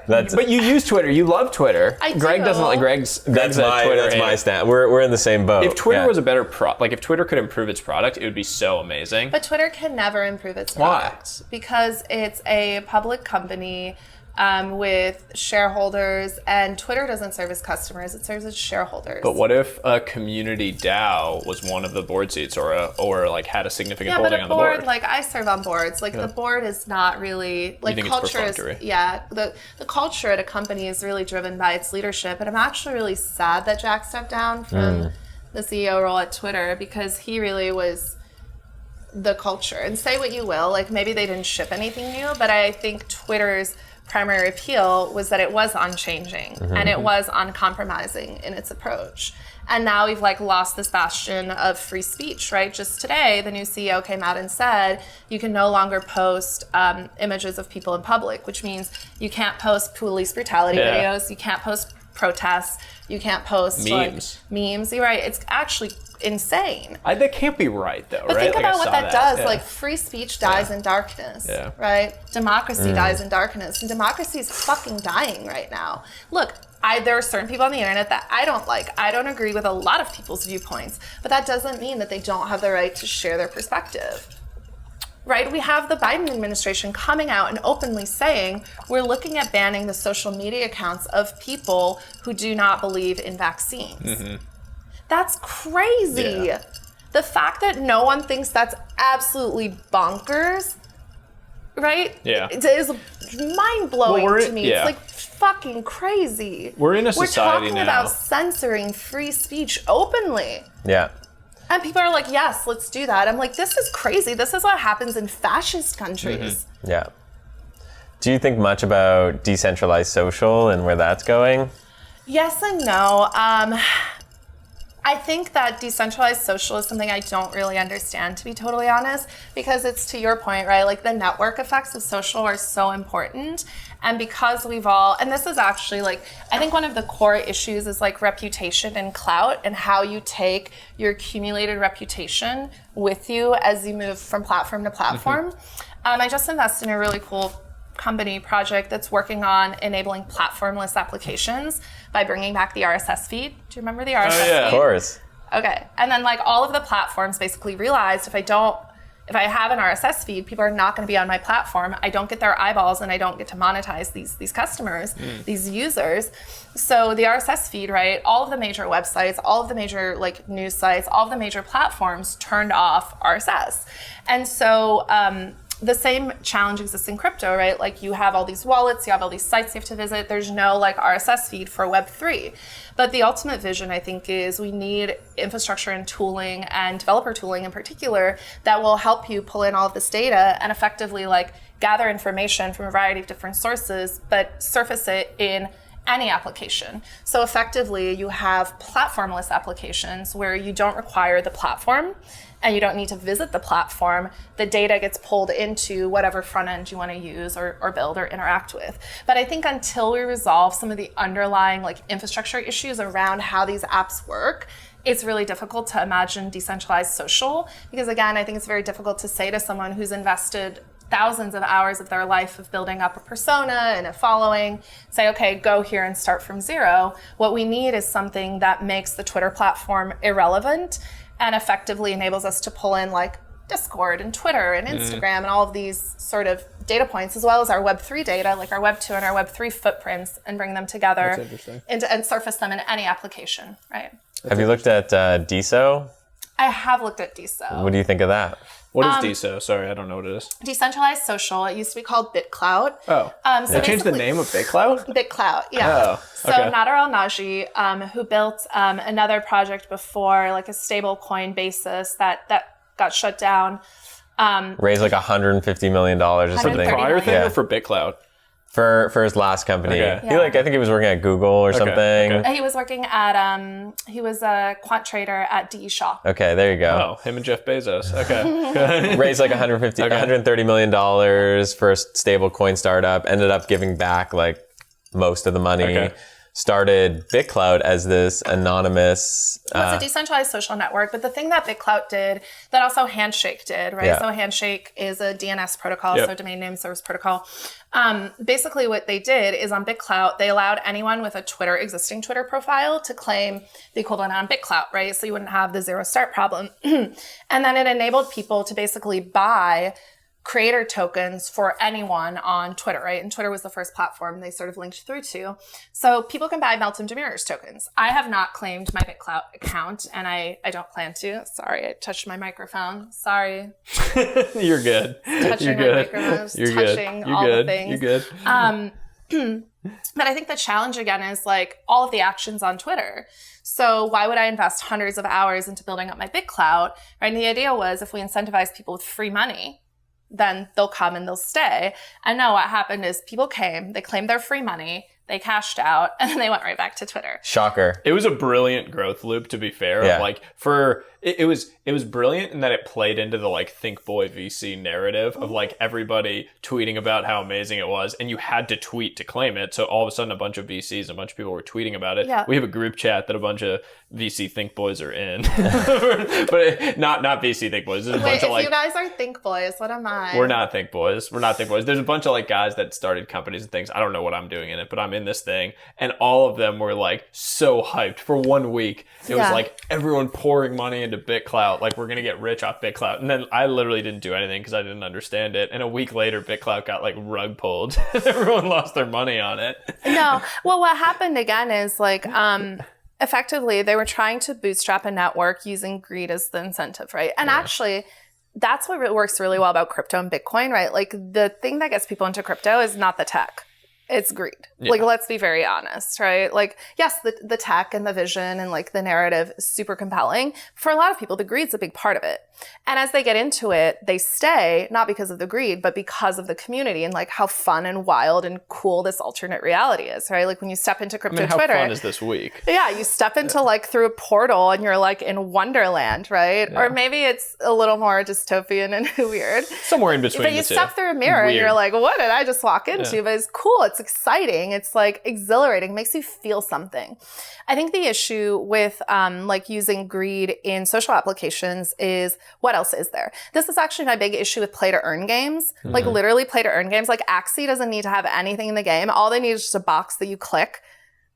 But you use Twitter. You love Twitter. I do. Greg doesn't like Greg's That's Twitter. my stand. We're in the same boat. If Twitter was a better if Twitter could improve its product, it would be so amazing. But Twitter can never improve its product because it's a public company with shareholders, and Twitter doesn't serve as customers; it serves as shareholders. But what if a community DAO was one of the board seats, or like had a significant holding on the board? Like I serve on boards. Like the board is not really like culture is. Yeah, the culture at a company is really driven by its leadership, and I'm actually really sad that Jack stepped down from the CEO role at Twitter because he really was the culture. And say what you will, like maybe they didn't ship anything new, but I think Twitter's primary appeal was that it was unchanging and it was uncompromising in its approach. And now we've like lost this bastion of free speech, right? Just today, the new CEO came out and said you can no longer post images of people in public, which means you can't post police brutality videos, you can't post protests, you can't post memes. Like, memes. You're right. It's actually insane. That can't be right, though, but right? Think about what that does. Yeah. Like, free speech dies in darkness, right? Democracy dies in darkness. And democracy is fucking dying right now. Look, there are certain people on the internet that I don't like. I don't agree with a lot of people's viewpoints. But that doesn't mean that they don't have the right to share their perspective. Right? We have the Biden administration coming out and openly saying we're looking at banning the social media accounts of people who do not believe in vaccines. That's crazy. Yeah. The fact that no one thinks that's absolutely bonkers, right? Yeah. It is mind-blowing to me. It's like fucking crazy. We're in a society We're talking now about censoring free speech openly. Yeah. And people are like, yes, let's do that. I'm like, this is crazy. This is what happens in fascist countries. Yeah. Do you think much about decentralized social and where that's going? Yes and no. I think that decentralized social is something I don't really understand, to be totally honest, because it's to your point, right? Like the network effects of social are so important. And because we've all, and this is actually like, I think one of the core issues is like reputation and clout and how you take your accumulated reputation with you as you move from platform to platform. I just invested in a really cool company project that's working on enabling platformless applications by bringing back the RSS feed. Do you remember the RSS feed? Of course. Okay. And then like all of the platforms basically realized if I have an RSS feed, people are not going to be on my platform. I don't get their eyeballs and I don't get to monetize these customers, these users. So the RSS feed, right? All of the major websites, all of the major like news sites, all of the major platforms turned off RSS. And so the same challenge exists in crypto, right? Like you have all these wallets, you have all these sites you have to visit. There's no like RSS feed for Web3. But the ultimate vision, I think, is we need infrastructure and tooling and developer tooling in particular that will help you pull in all of this data and effectively like gather information from a variety of different sources, but surface it in any application. So effectively, you have platformless applications where you don't require the platform and you don't need to visit the platform. The data gets pulled into whatever front end you want to use or build or interact with. But I think until we resolve some of the underlying like infrastructure issues around how these apps work, it's really difficult to imagine decentralized social. Because again, I think it's very difficult to say to someone who's invested thousands of hours of their life of building up a persona and a following, say, okay, go here and start from zero. What we need is something that makes the Twitter platform irrelevant and effectively enables us to pull in like Discord and Twitter and Instagram and all of these sort of data points, as well as our Web3 data, like our Web2 and our Web3 footprints, and bring them together and surface them in any application, right? Have you looked at DeSo? I have looked at DeSo. What do you think of that? What is DeSo? Sorry, I don't know what it is. Decentralized social. It used to be called BitClout. Oh. So they changed the name of BitClout? BitClout, yeah. Oh, so Nader Al-Naji, who built another project before, like a stable coin basis that got shut down. Raised like $150 million or something. Prior thing or for BitClout? For his last company. Okay. Yeah. I think he was working at Google or something. Okay. He was working at, he was a quant trader at D.E. Shaw. Okay, there you go. Oh, him and Jeff Bezos. Okay. Raised like $130 million for a stable coin startup. Ended up giving back like most of the money. Okay. Started BitClout as this anonymous... It's a decentralized social network, but the thing that BitClout did, that also Handshake did, right? Yeah. So Handshake is a DNS protocol, so domain name service protocol. Basically what they did is on BitClout, they allowed anyone with a existing Twitter profile to claim the equivalent on BitClout, right? So you wouldn't have the zero start problem. And then it enabled people to basically buy creator tokens for anyone on Twitter, right? And Twitter was the first platform they sort of linked through to. So people can buy Meltem Demirors tokens. I have not claimed my BitClout account, and I don't plan to. Sorry, I touched my microphone. Sorry. You're good. Touching You're my good. microphone. You're touching good. You're all good. the things. You're good. But I think the challenge again is like all of the actions on Twitter. So why would I invest hundreds of hours into building up my BitClout, right? And the idea was if we incentivize people with free money, then they'll come and they'll stay. And no, what happened is people came, they claimed their free money, they cashed out, and then they went right back to Twitter. Shocker. It was a brilliant growth loop, to be fair. Yeah. Like it was brilliant in that it played into the like Think Boy VC narrative of like everybody tweeting about how amazing it was, and you had to tweet to claim it. So all of a sudden, a bunch of VCs, a bunch of people were tweeting about it. Yeah. We have a group chat that a bunch of VC Think Boys are in, but not VC Think Boys. There's a bunch of like, you guys are Think Boys, what am I? We're not Think Boys. We're not Think Boys. There's a bunch of like guys that started companies and things. I don't know what I'm doing in it, but I'm in this thing, and all of them were like so hyped for 1 week. It was like everyone pouring money into BitClout, like we're gonna get rich off BitClout. And then I literally didn't do anything because I didn't understand it. And a week later, BitClout got like rug pulled. Everyone lost their money on it. No, well, what happened again is like, effectively, they were trying to bootstrap a network using greed as the incentive, right? And actually, that's what works really well about crypto and Bitcoin, right? Like the thing that gets people into crypto is not the tech. It's greed. Yeah. Like, let's be very honest, right? Like, yes, the tech and the vision and like the narrative is super compelling. For a lot of people, the greed's a big part of it. And as they get into it, they stay, not because of the greed, but because of the community and like how fun and wild and cool this alternate reality is, right? Like when you step into crypto Twitter. How fun is this week? Yeah, you step into like through a portal and you're like in Wonderland, right? Yeah. Or maybe it's a little more dystopian and weird. Somewhere in between. But you step through a mirror and you're like, what did I just walk into? Yeah. But it's cool. It's exciting. It's like exhilarating. It makes you feel something. I think the issue with like using greed in social applications is what else is there? This is actually my big issue with play to earn games. Mm-hmm. Like literally play to earn games. Like Axie doesn't need to have anything in the game. All they need is just a box that you click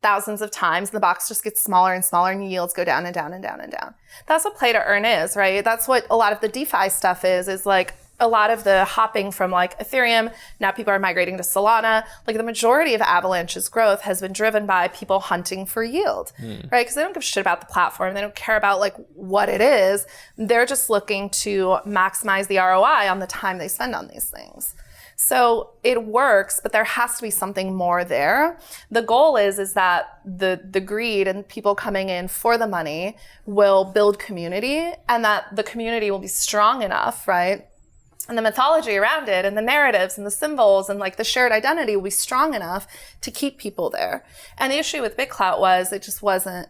thousands of times. And the box just gets smaller and smaller and your yields go down and down and down and down. That's what play to earn is, right? That's what a lot of the DeFi stuff is like a lot of the hopping from like Ethereum. Now people are migrating to Solana. Like the majority of Avalanche's growth has been driven by people hunting for yield, right? Because they don't give a shit about the platform. They don't care about like what it is. They're just looking to maximize the ROI on the time they spend on these things. So it works, but there has to be something more there. The goal is that the greed and people coming in for the money will build community, and that the community will be strong enough, right? And the mythology around it and the narratives and the symbols and like the shared identity will be strong enough to keep people there. And the issue with BitClout was it just wasn't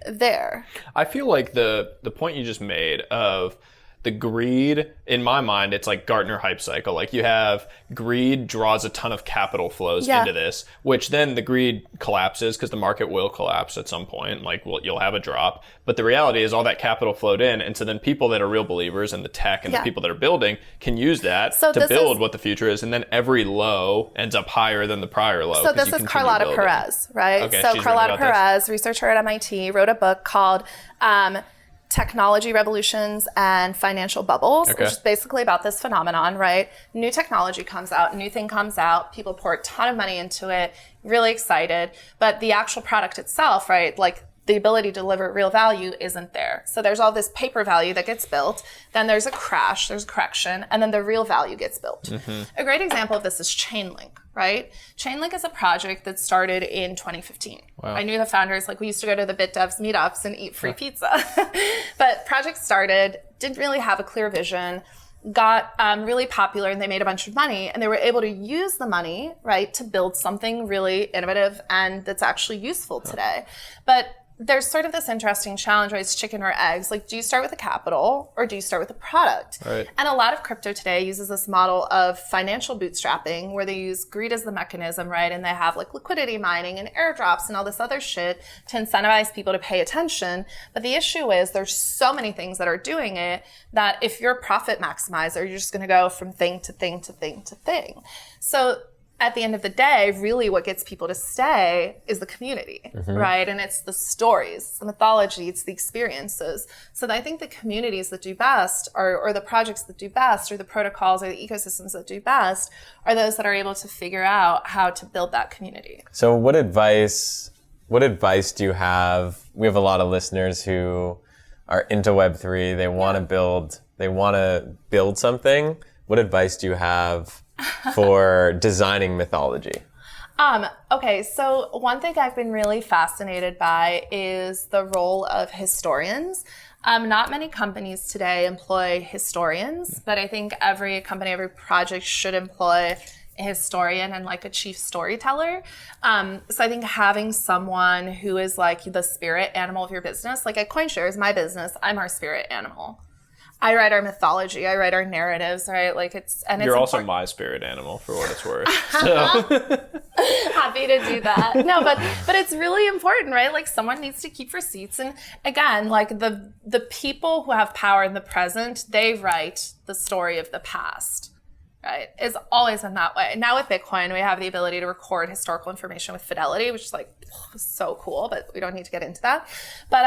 there. I feel like the point you just made of the greed, in my mind, it's like Gartner hype cycle. Like you have greed draws a ton of capital flows into this, which then the greed collapses because the market will collapse at some point. Like you'll have a drop. But the reality is all that capital flowed in. And so then people that are real believers in the tech and the people that are building can use that to build what the future is. And then every low ends up higher than the prior low. So this is Carlotta Perez, right? Okay, so Carlotta Perez, researcher at MIT, wrote a book called Technology Revolutions and Financial Bubbles, which is basically about this phenomenon, right? New technology comes out, new thing comes out, people pour a ton of money into it, really excited, but the actual product itself, right, like the ability to deliver real value isn't there. So there's all this paper value that gets built, then there's a crash, there's a correction, and then the real value gets built. A great example of this is Chainlink, right? Chainlink is a project that started in 2015. Wow. I knew the founders, like we used to go to the BitDevs meetups and eat free pizza. But project started, didn't really have a clear vision, got really popular, and they made a bunch of money, and they were able to use the money, right, to build something really innovative and that's actually useful today. But there's sort of this interesting challenge, right? It's chicken or eggs. Like, do you start with a capital or do you start with a product? Right. And a lot of crypto today uses this model of financial bootstrapping where they use greed as the mechanism, right? And they have like liquidity mining and airdrops and all this other shit to incentivize people to pay attention. But the issue is there's so many things that are doing it that if you're a profit maximizer, you're just going to go from thing to thing to thing to thing. So at the end of the day, really what gets people to stay is the community, right? And it's the stories, it's the mythology, it's the experiences. So I think the communities that do best or the projects that do best or the protocols or the ecosystems that do best are those that are able to figure out how to build that community. So what advice do you have? We have a lot of listeners who are into Web3. They want to build something. What advice do you have for designing mythology? Okay, so one thing I've been really fascinated by is the role of historians. Not many companies today employ historians, but I think every company, every project should employ a historian and like a chief storyteller. So I think having someone who is like the spirit animal of your business, like at CoinShares, my business, I'm our spirit animal. I write our mythology, I write our narratives, right? Like You're also my spirit animal for what it's worth. So. Happy to do that. No, but it's really important, right? Like someone needs to keep receipts. And again, like the people who have power in the present, they write the story of the past. Right? It's always been that way. Now with Bitcoin, we have the ability to record historical information with fidelity, which is like so cool, but we don't need to get into that. But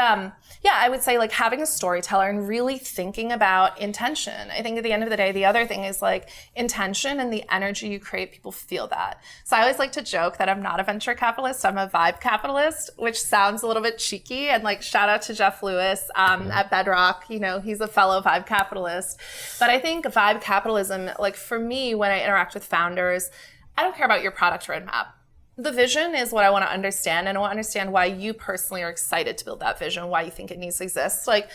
yeah, I would say like having a storyteller and really thinking about intention. I think at the end of the day, the other thing is like intention and the energy you create, people feel that. So I always like to joke that I'm not a venture capitalist, I'm a vibe capitalist, which sounds a little bit cheeky. And like shout out to Jeff Lewis at Bedrock, you know, he's a fellow vibe capitalist. But I think vibe capitalism, like for me, when I interact with founders, I don't care about your product roadmap. The vision is what I want to understand, and I want to understand why you personally are excited to build that vision, why you think it needs to exist. Like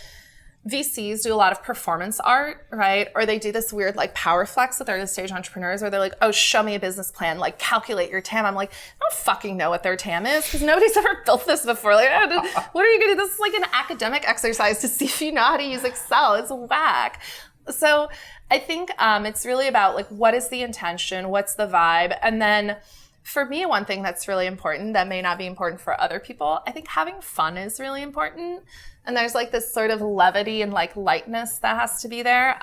VCs do a lot of performance art, right? Or they do this weird like power flex with early stage entrepreneurs where they're like, oh, show me a business plan, like calculate your TAM. I'm like, I don't fucking know what their TAM is because nobody's ever built this before. Like, what are you going to do? This is like an academic exercise to see if you know how to use Excel. It's whack. So I think it's really about like, what is the intention? What's the vibe? And then for me, one thing that's really important that may not be important for other people, I think having fun is really important. And there's like this sort of levity and like lightness that has to be there.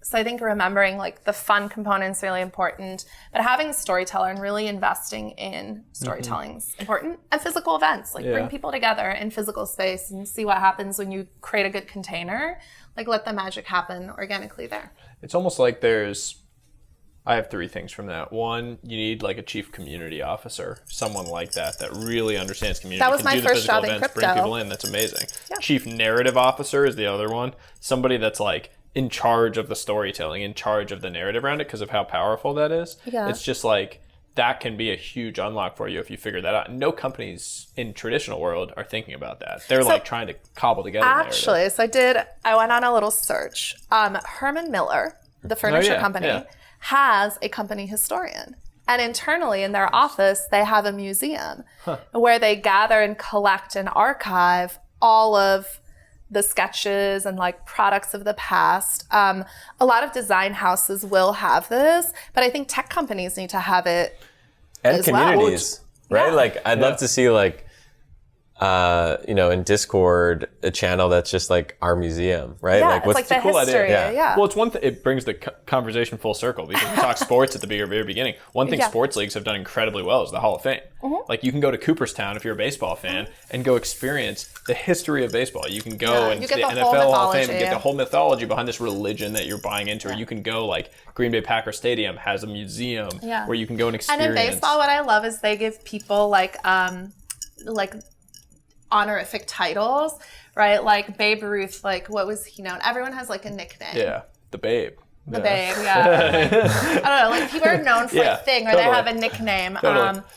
So I think remembering like the fun component is really important, but having a storyteller and really investing in storytelling is important. And physical events, like bring people together in physical space and see what happens when you create a good container. Like let the magic happen organically there. It's almost like I have three things from that. One, you need like a chief community officer, someone like that really understands community. That was can my do the first physical job in events, crypto. bring people in. That's amazing. Yeah. Chief narrative officer is the other one. Somebody that's like in charge of the storytelling, in charge of the narrative around it because of how powerful that is. Yeah. It's just like that can be a huge unlock for you if you figure that out. No companies in traditional world are thinking about that. They're like trying to cobble together actually narrative. I went on a little search. Herman Miller, the furniture company, has a company historian. And internally in their office, they have a museum where they gather and collect and archive all of the sketches and like products of the past. A lot of design houses will have this, but I think tech companies need to have it and as communities, well. right? Yeah. Like I'd love to see like, in Discord, a channel that's just like our museum, right? Yeah, like what's it's like the cool history. idea? Yeah. Well, it's one thing. It brings the conversation full circle because we talked sports at the very beginning. One thing sports leagues have done incredibly well is the Hall of Fame. Like you can go to Cooperstown if you're a baseball fan and go experience the history of baseball. You can go and to the NFL Hall of Fame and get the whole mythology behind this religion that you're buying into. Or you can go like Green Bay Packers Stadium has a museum where you can go and experience. And in baseball, what I love is they give people like honorific titles, right? Like Babe Ruth, like what was he known? Everyone has like a nickname. Yeah, the Babe. The Babe, yeah. Like, I don't know, like people are known for a thing or they have a nickname.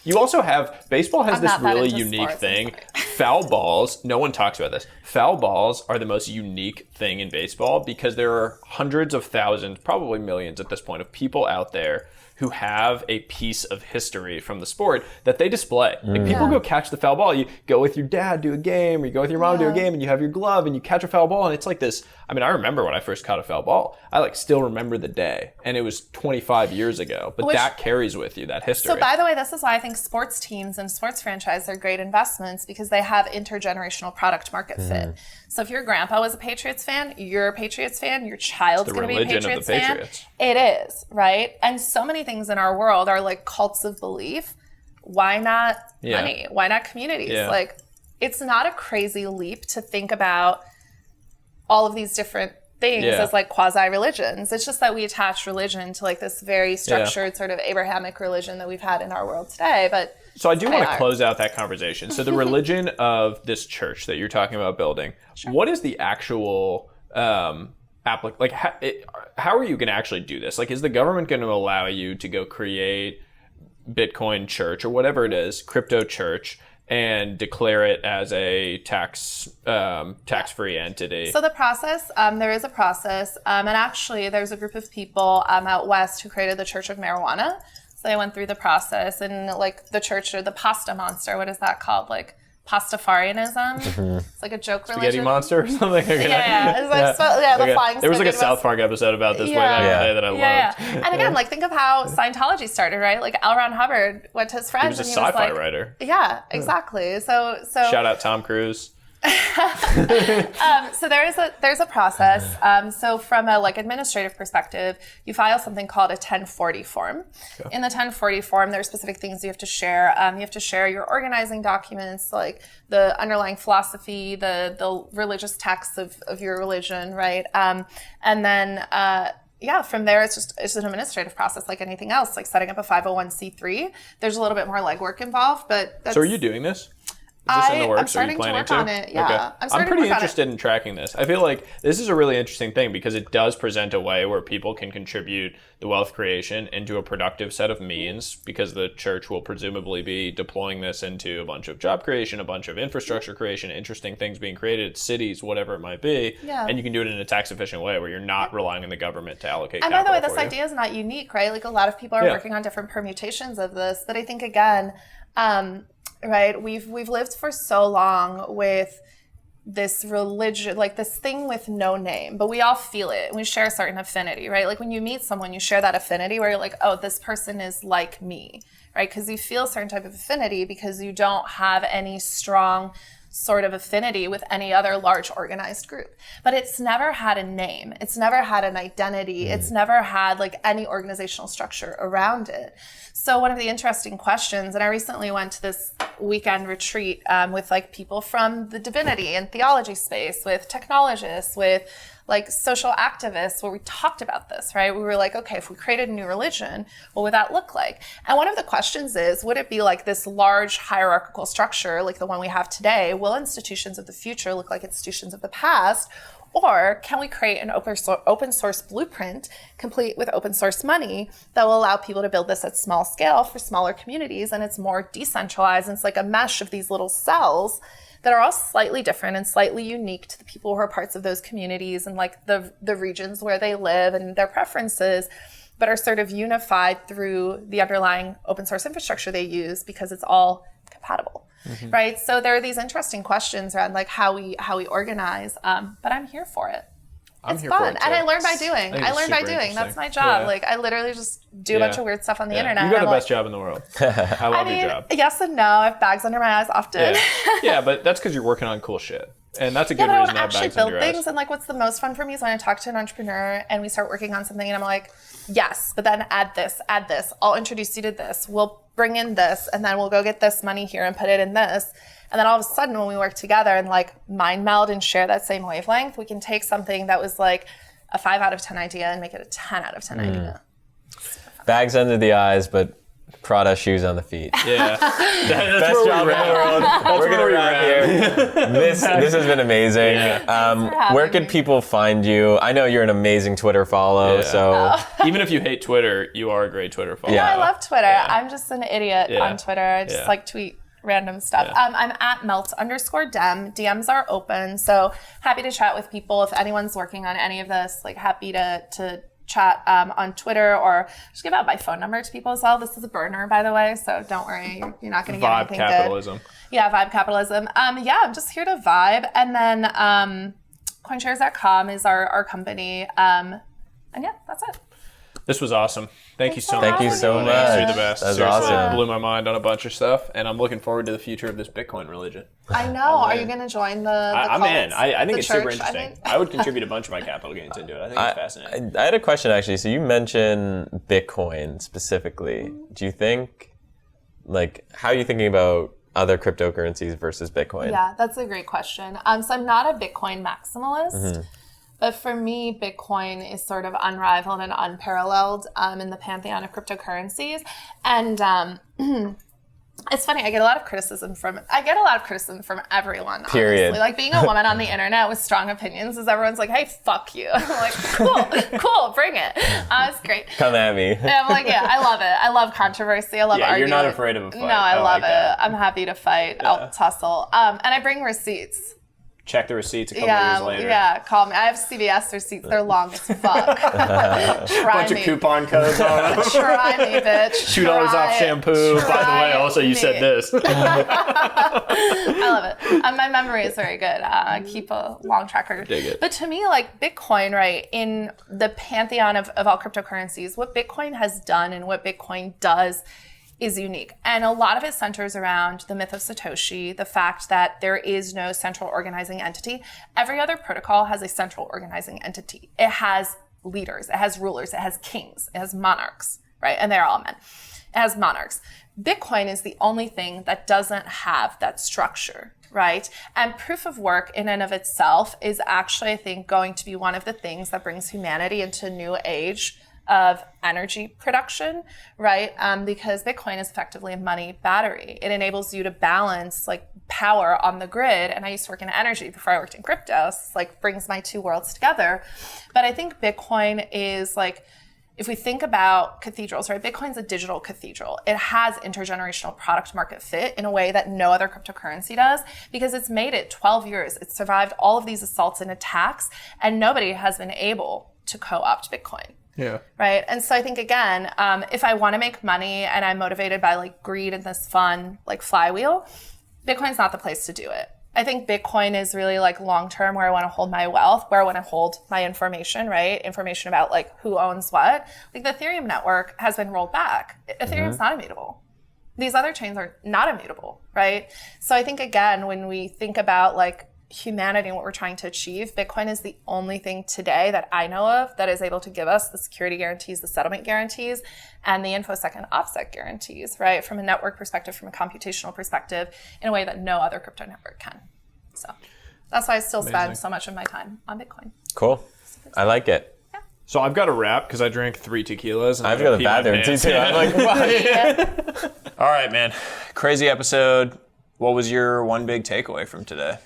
You also have, baseball has this really unique thing. Foul balls, no one talks about this. Foul balls are the most unique thing in baseball because there are hundreds of thousands, probably millions at this point, of people out there who have a piece of history from the sport that they display. Like people go catch the foul ball. You go with your dad, do a game, or you go with your mom, do a game, and you have your glove and you catch a foul ball. And it's like this, I mean, I remember when I first caught a foul ball. I like still remember the day. And it was 25 years ago. But that carries with you, that history. So by the way, this is why I think sports teams and sports franchises are great investments because they have intergenerational product market fit. So if your grandpa was a Patriots fan, you're a Patriots fan, your child's going to be a Patriots fan. It is, right? And so many things in our world are like cults of belief. Why not money? Why not communities? Like, it's not a crazy leap to think about all of these different things as like quasi-religions. It's just that we attach religion to like this very structured sort of Abrahamic religion that we've had in our world today. But so I do want to close out that conversation. So the religion of this church that you're talking about building, what is the actual how are you going to actually do this? Like, is the government going to allow you to go create Bitcoin church or whatever it is, crypto church, and declare it as a tax-free entity? So the process, there is a process, and actually there's a group of people out west who created the Church of Marijuana. So they went through the process, and like the church or the pasta monster, what is that called? Like Pastafarianism. It's like a joke religion. Spaghetti monster or something? Yeah. It's like, the flying there was like a spaghetti South Park episode about this way back in the day that I loved. Yeah. And again, like think of how Scientology started, right? Like L. Ron Hubbard went to his friends. He was a sci-fi writer. Yeah, exactly. So shout out Tom Cruise. So there's a process. So from a like administrative perspective, you file something called a 1040 form. Okay. In the 1040 form, there are specific things you have to share. You have to share your organizing documents, like the underlying philosophy, the religious texts of your religion, right? And then from there, it's an administrative process like anything else, like setting up a 501c3. There's a little bit more legwork involved, but So are you doing this? Is this in the works? I'm starting to work on it. Yeah, okay. I'm pretty interested in tracking this. I feel like this is a really interesting thing because it does present a way where people can contribute the wealth creation into a productive set of means, because the church will presumably be deploying this into a bunch of job creation, a bunch of infrastructure creation, interesting things being created, cities, whatever it might be. Yeah. And you can do it in a tax efficient way where you're not relying on the government to allocate capital. And by the way, this idea is not unique, right? Like a lot of people are working on different permutations of this, but I think again, right, we've lived for so long with this religion, like this thing with no name, but we all feel it and we share a certain affinity, right? Like when you meet someone, you share that affinity where you're like, oh, this person is like me, right? Because you feel a certain type of affinity because you don't have any strong sort of affinity with any other large organized group. But it's never had a name. It's never had an identity. It's never had like any organizational structure around it. So one of the interesting questions, and I recently went to this weekend retreat with like people from the divinity and theology space, with technologists, with like social activists, where we talked about this, right? We were like, okay, if we created a new religion, what would that look like? And one of the questions is, would it be like this large hierarchical structure like the one we have today? Will institutions of the future look like institutions of the past? Or can we create an open source blueprint complete with open source money that will allow people to build this at small scale for smaller communities, and it's more decentralized, and it's like a mesh of these little cells that are all slightly different and slightly unique to the people who are parts of those communities and like the regions where they live and their preferences, but are sort of unified through the underlying open source infrastructure they use because it's all compatible. Right? So there are these interesting questions around like how we organize, but I'm here for it. It's fun. And I learn by doing. That's my job. Yeah. Like I literally just do a bunch of weird stuff on the internet. You got the best job in the world. I love your job. Yes and no. I have bags under my eyes often. Yeah, but that's because you're working on cool shit. And that's a good reason to have bags under your eyes. Build things, and like what's the most fun for me is when I talk to an entrepreneur and we start working on something and I'm like, yes, but then add this. I'll introduce you to this. We'll bring in this, and then we'll go get this money here and put it in this. And then all of a sudden when we work together and like mind meld and share that same wavelength, we can take something that was like a 5 out of 10 idea and make it a 10 out of 10 idea. Bags under the eyes, but Prada shoes on the feet. Yeah. Best job in the world. We're going to wrap here. This has been amazing. Yeah. Where could people find you? I know you're an amazing Twitter follow. So even if you hate Twitter, you are a great Twitter follow. Yeah, I love Twitter. Yeah. I'm just an idiot on Twitter. I just like tweet random stuff. Yeah. I'm at melt_dem. DMs are open. So happy to chat with people. If anyone's working on any of this, like happy to chat on Twitter, or just give out my phone number to people as well. This is a burner, by the way, so don't worry. You're not going to get anything Vibe capitalism. Good. Yeah, vibe capitalism. I'm just here to vibe. And then CoinShares.com is our company. And yeah, that's it. This was awesome. Thank you so much. Thank you so much. You're the best. That's Seriously, awesome. Blew my mind on a bunch of stuff, and I'm looking forward to the future of this Bitcoin religion. I know. Are you going to join the I'm in. I think it's church, super interesting. I would contribute a bunch of my capital gains into it. I think it's fascinating. I had a question, actually. So you mentioned Bitcoin specifically. Do you think, like, how are you thinking about other cryptocurrencies versus Bitcoin? Yeah, that's a great question. So I'm not a Bitcoin maximalist. But for me, Bitcoin is sort of unrivaled and unparalleled in the pantheon of cryptocurrencies. And It's funny. I get a lot of criticism from everyone. Period. Honestly. Like being a woman on the internet with strong opinions is everyone's like, "Hey, fuck you." I'm like, cool, bring it. It's great. Come at me. And I'm like, yeah, I love it. I love controversy. I love arguing. You're not afraid of a fight. No, I love like it. that. I'm happy to fight. Yeah. I'll tussle. And I bring receipts. Check the receipts a couple years later. Yeah, call me. I have CVS receipts. They're long as fuck. Bunch of coupon codes on them. Try me, bitch. $2 off shampoo. By the way, also you said this. I love it. My memory is very good. I keep a long track record. Dig it. But to me, like Bitcoin, right, in the pantheon of all cryptocurrencies, what Bitcoin has done and what Bitcoin does is unique. And a lot of it centers around the myth of Satoshi, the fact that there is no central organizing entity. Every other protocol has a central organizing entity. It has leaders, it has rulers, it has kings, it has monarchs, right? And they're all men. It has monarchs. Bitcoin is the only thing that doesn't have that structure, right? And proof of work in and of itself is actually, I think, going to be one of the things that brings humanity into a new age of energy production, right? Because Bitcoin is effectively a money battery. It enables you to balance like power on the grid. And I used to work in energy before I worked in crypto. So it's like brings my two worlds together. But I think Bitcoin is like, if we think about cathedrals, right? Bitcoin's a digital cathedral. It has intergenerational product market fit in a way that no other cryptocurrency does because it's made it 12 years. It's survived all of these assaults and attacks and nobody has been able to co-opt Bitcoin. Yeah. Right. And so I think, again, if I want to make money and I'm motivated by like greed and this fun, like flywheel, Bitcoin's not the place to do it. I think Bitcoin is really like long-term where I want to hold my wealth, where I want to hold my information, right? Information about like who owns what. Like the Ethereum network has been rolled back. Ethereum's not immutable. These other chains are not immutable, right? So I think, again, when we think about like humanity and what we're trying to achieve, Bitcoin is the only thing today that I know of that is able to give us the security guarantees, the settlement guarantees, and the InfoSec and OffSec guarantees, right? From a network perspective, from a computational perspective, in a way that no other crypto network can. So that's why I still spend so much of my time on Bitcoin. Cool. I like it. Yeah. So I've got a wrap because I drank 3 tequilas. And I've got a bathroom too. I'm like, what? All right, man. Crazy episode. What was your one big takeaway from today?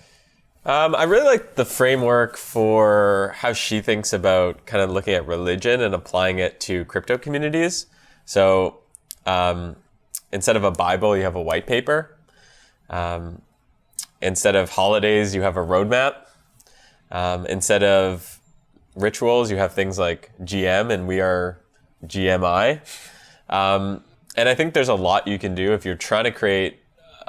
I really like the framework for how she thinks about kind of looking at religion and applying it to crypto communities. So instead of a Bible, you have a white paper. Instead of holidays, you have a roadmap. Instead of rituals, you have things like GM, and we are GMI. And I think there's a lot you can do if you're trying to create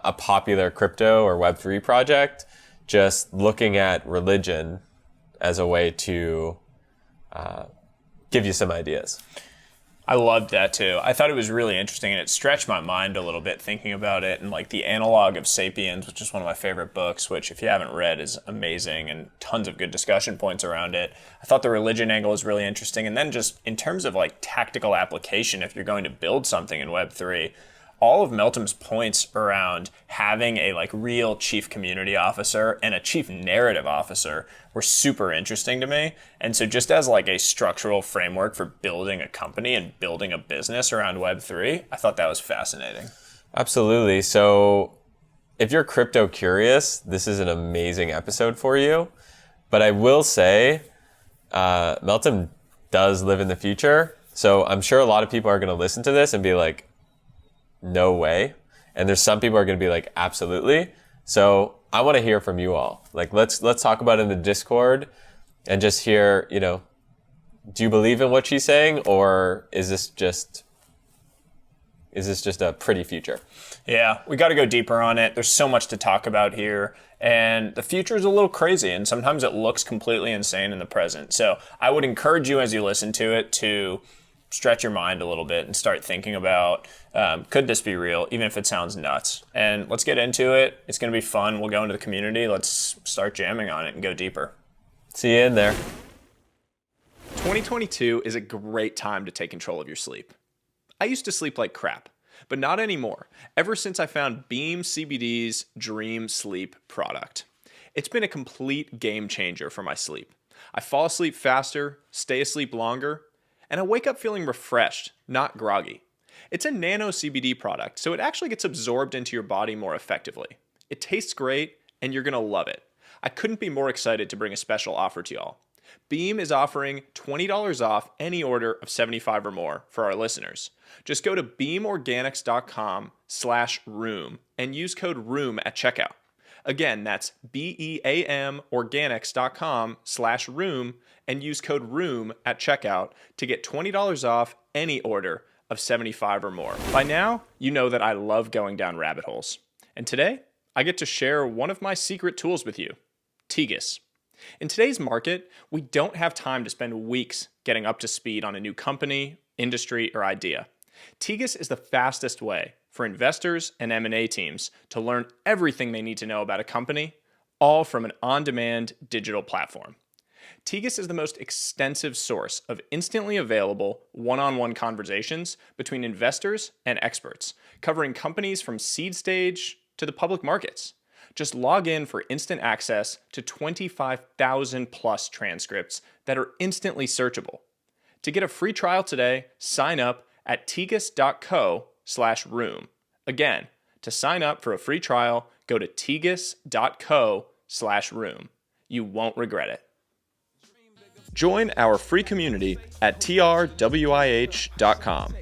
a popular crypto or Web3 project. Just looking at religion as a way to give you some ideas. I loved that too. I thought it was really interesting and it stretched my mind a little bit thinking about it, and like the analog of Sapiens, which is one of my favorite books, which if you haven't read is amazing and tons of good discussion points around it. I thought the religion angle is really interesting. And then just in terms of like tactical application, if you're going to build something in Web3, all of Meltem's points around having a like real chief community officer and a chief narrative officer were super interesting to me. And so just as like a structural framework for building a company and building a business around Web3, I thought that was fascinating. Absolutely. So if you're crypto curious, this is an amazing episode for you. But I will say, Meltem does live in the future. So I'm sure a lot of people are going to listen to this and be like, no way. And there's some people are going to be like, absolutely. So I want to hear from you all. Like, let's talk about it in the Discord and just hear, you know, do you believe in what she's saying, or is this just a pretty future? Yeah, we got to go deeper on it. There's so much to talk about here, and the future is a little crazy, and sometimes it looks completely insane in the present. So I would encourage you as you listen to it to stretch your mind a little bit and start thinking about, could this be real, even if it sounds nuts? And let's get into it. It's going to be fun. We'll go into the community. Let's start jamming on it and go deeper. See you in there. 2022 is a great time to take control of your sleep. I used to sleep like crap, but not anymore, ever since I found Beam CBD's Dream Sleep product. It's been a complete game changer for my sleep. I fall asleep faster, stay asleep longer, and I wake up feeling refreshed, not groggy. It's a nano CBD product, so it actually gets absorbed into your body more effectively. It tastes great, and you're gonna love it. I couldn't be more excited to bring a special offer to y'all. Beam is offering $20 off any order of $75 or more for our listeners. Just go to beamorganics.com/room and use code ROOM at checkout. Again, that's beamorganics.com/room and use code ROOM at checkout to get $20 off any order of $75 or more. By now, you know that I love going down rabbit holes. And today, I get to share one of my secret tools with you, Tegas. In today's market, we don't have time to spend weeks getting up to speed on a new company, industry, or idea. Tegas is the fastest way for investors and M&A teams to learn everything they need to know about a company, all from an on-demand digital platform. Tegas is the most extensive source of instantly available one-on-one conversations between investors and experts, covering companies from seed stage to the public markets. Just log in for instant access to 25,000 plus transcripts that are instantly searchable. To get a free trial today, sign up at tegas.co/room. Again, to sign up for a free trial, go to tegas.co/room. You won't regret it. Join our free community at trwih.com.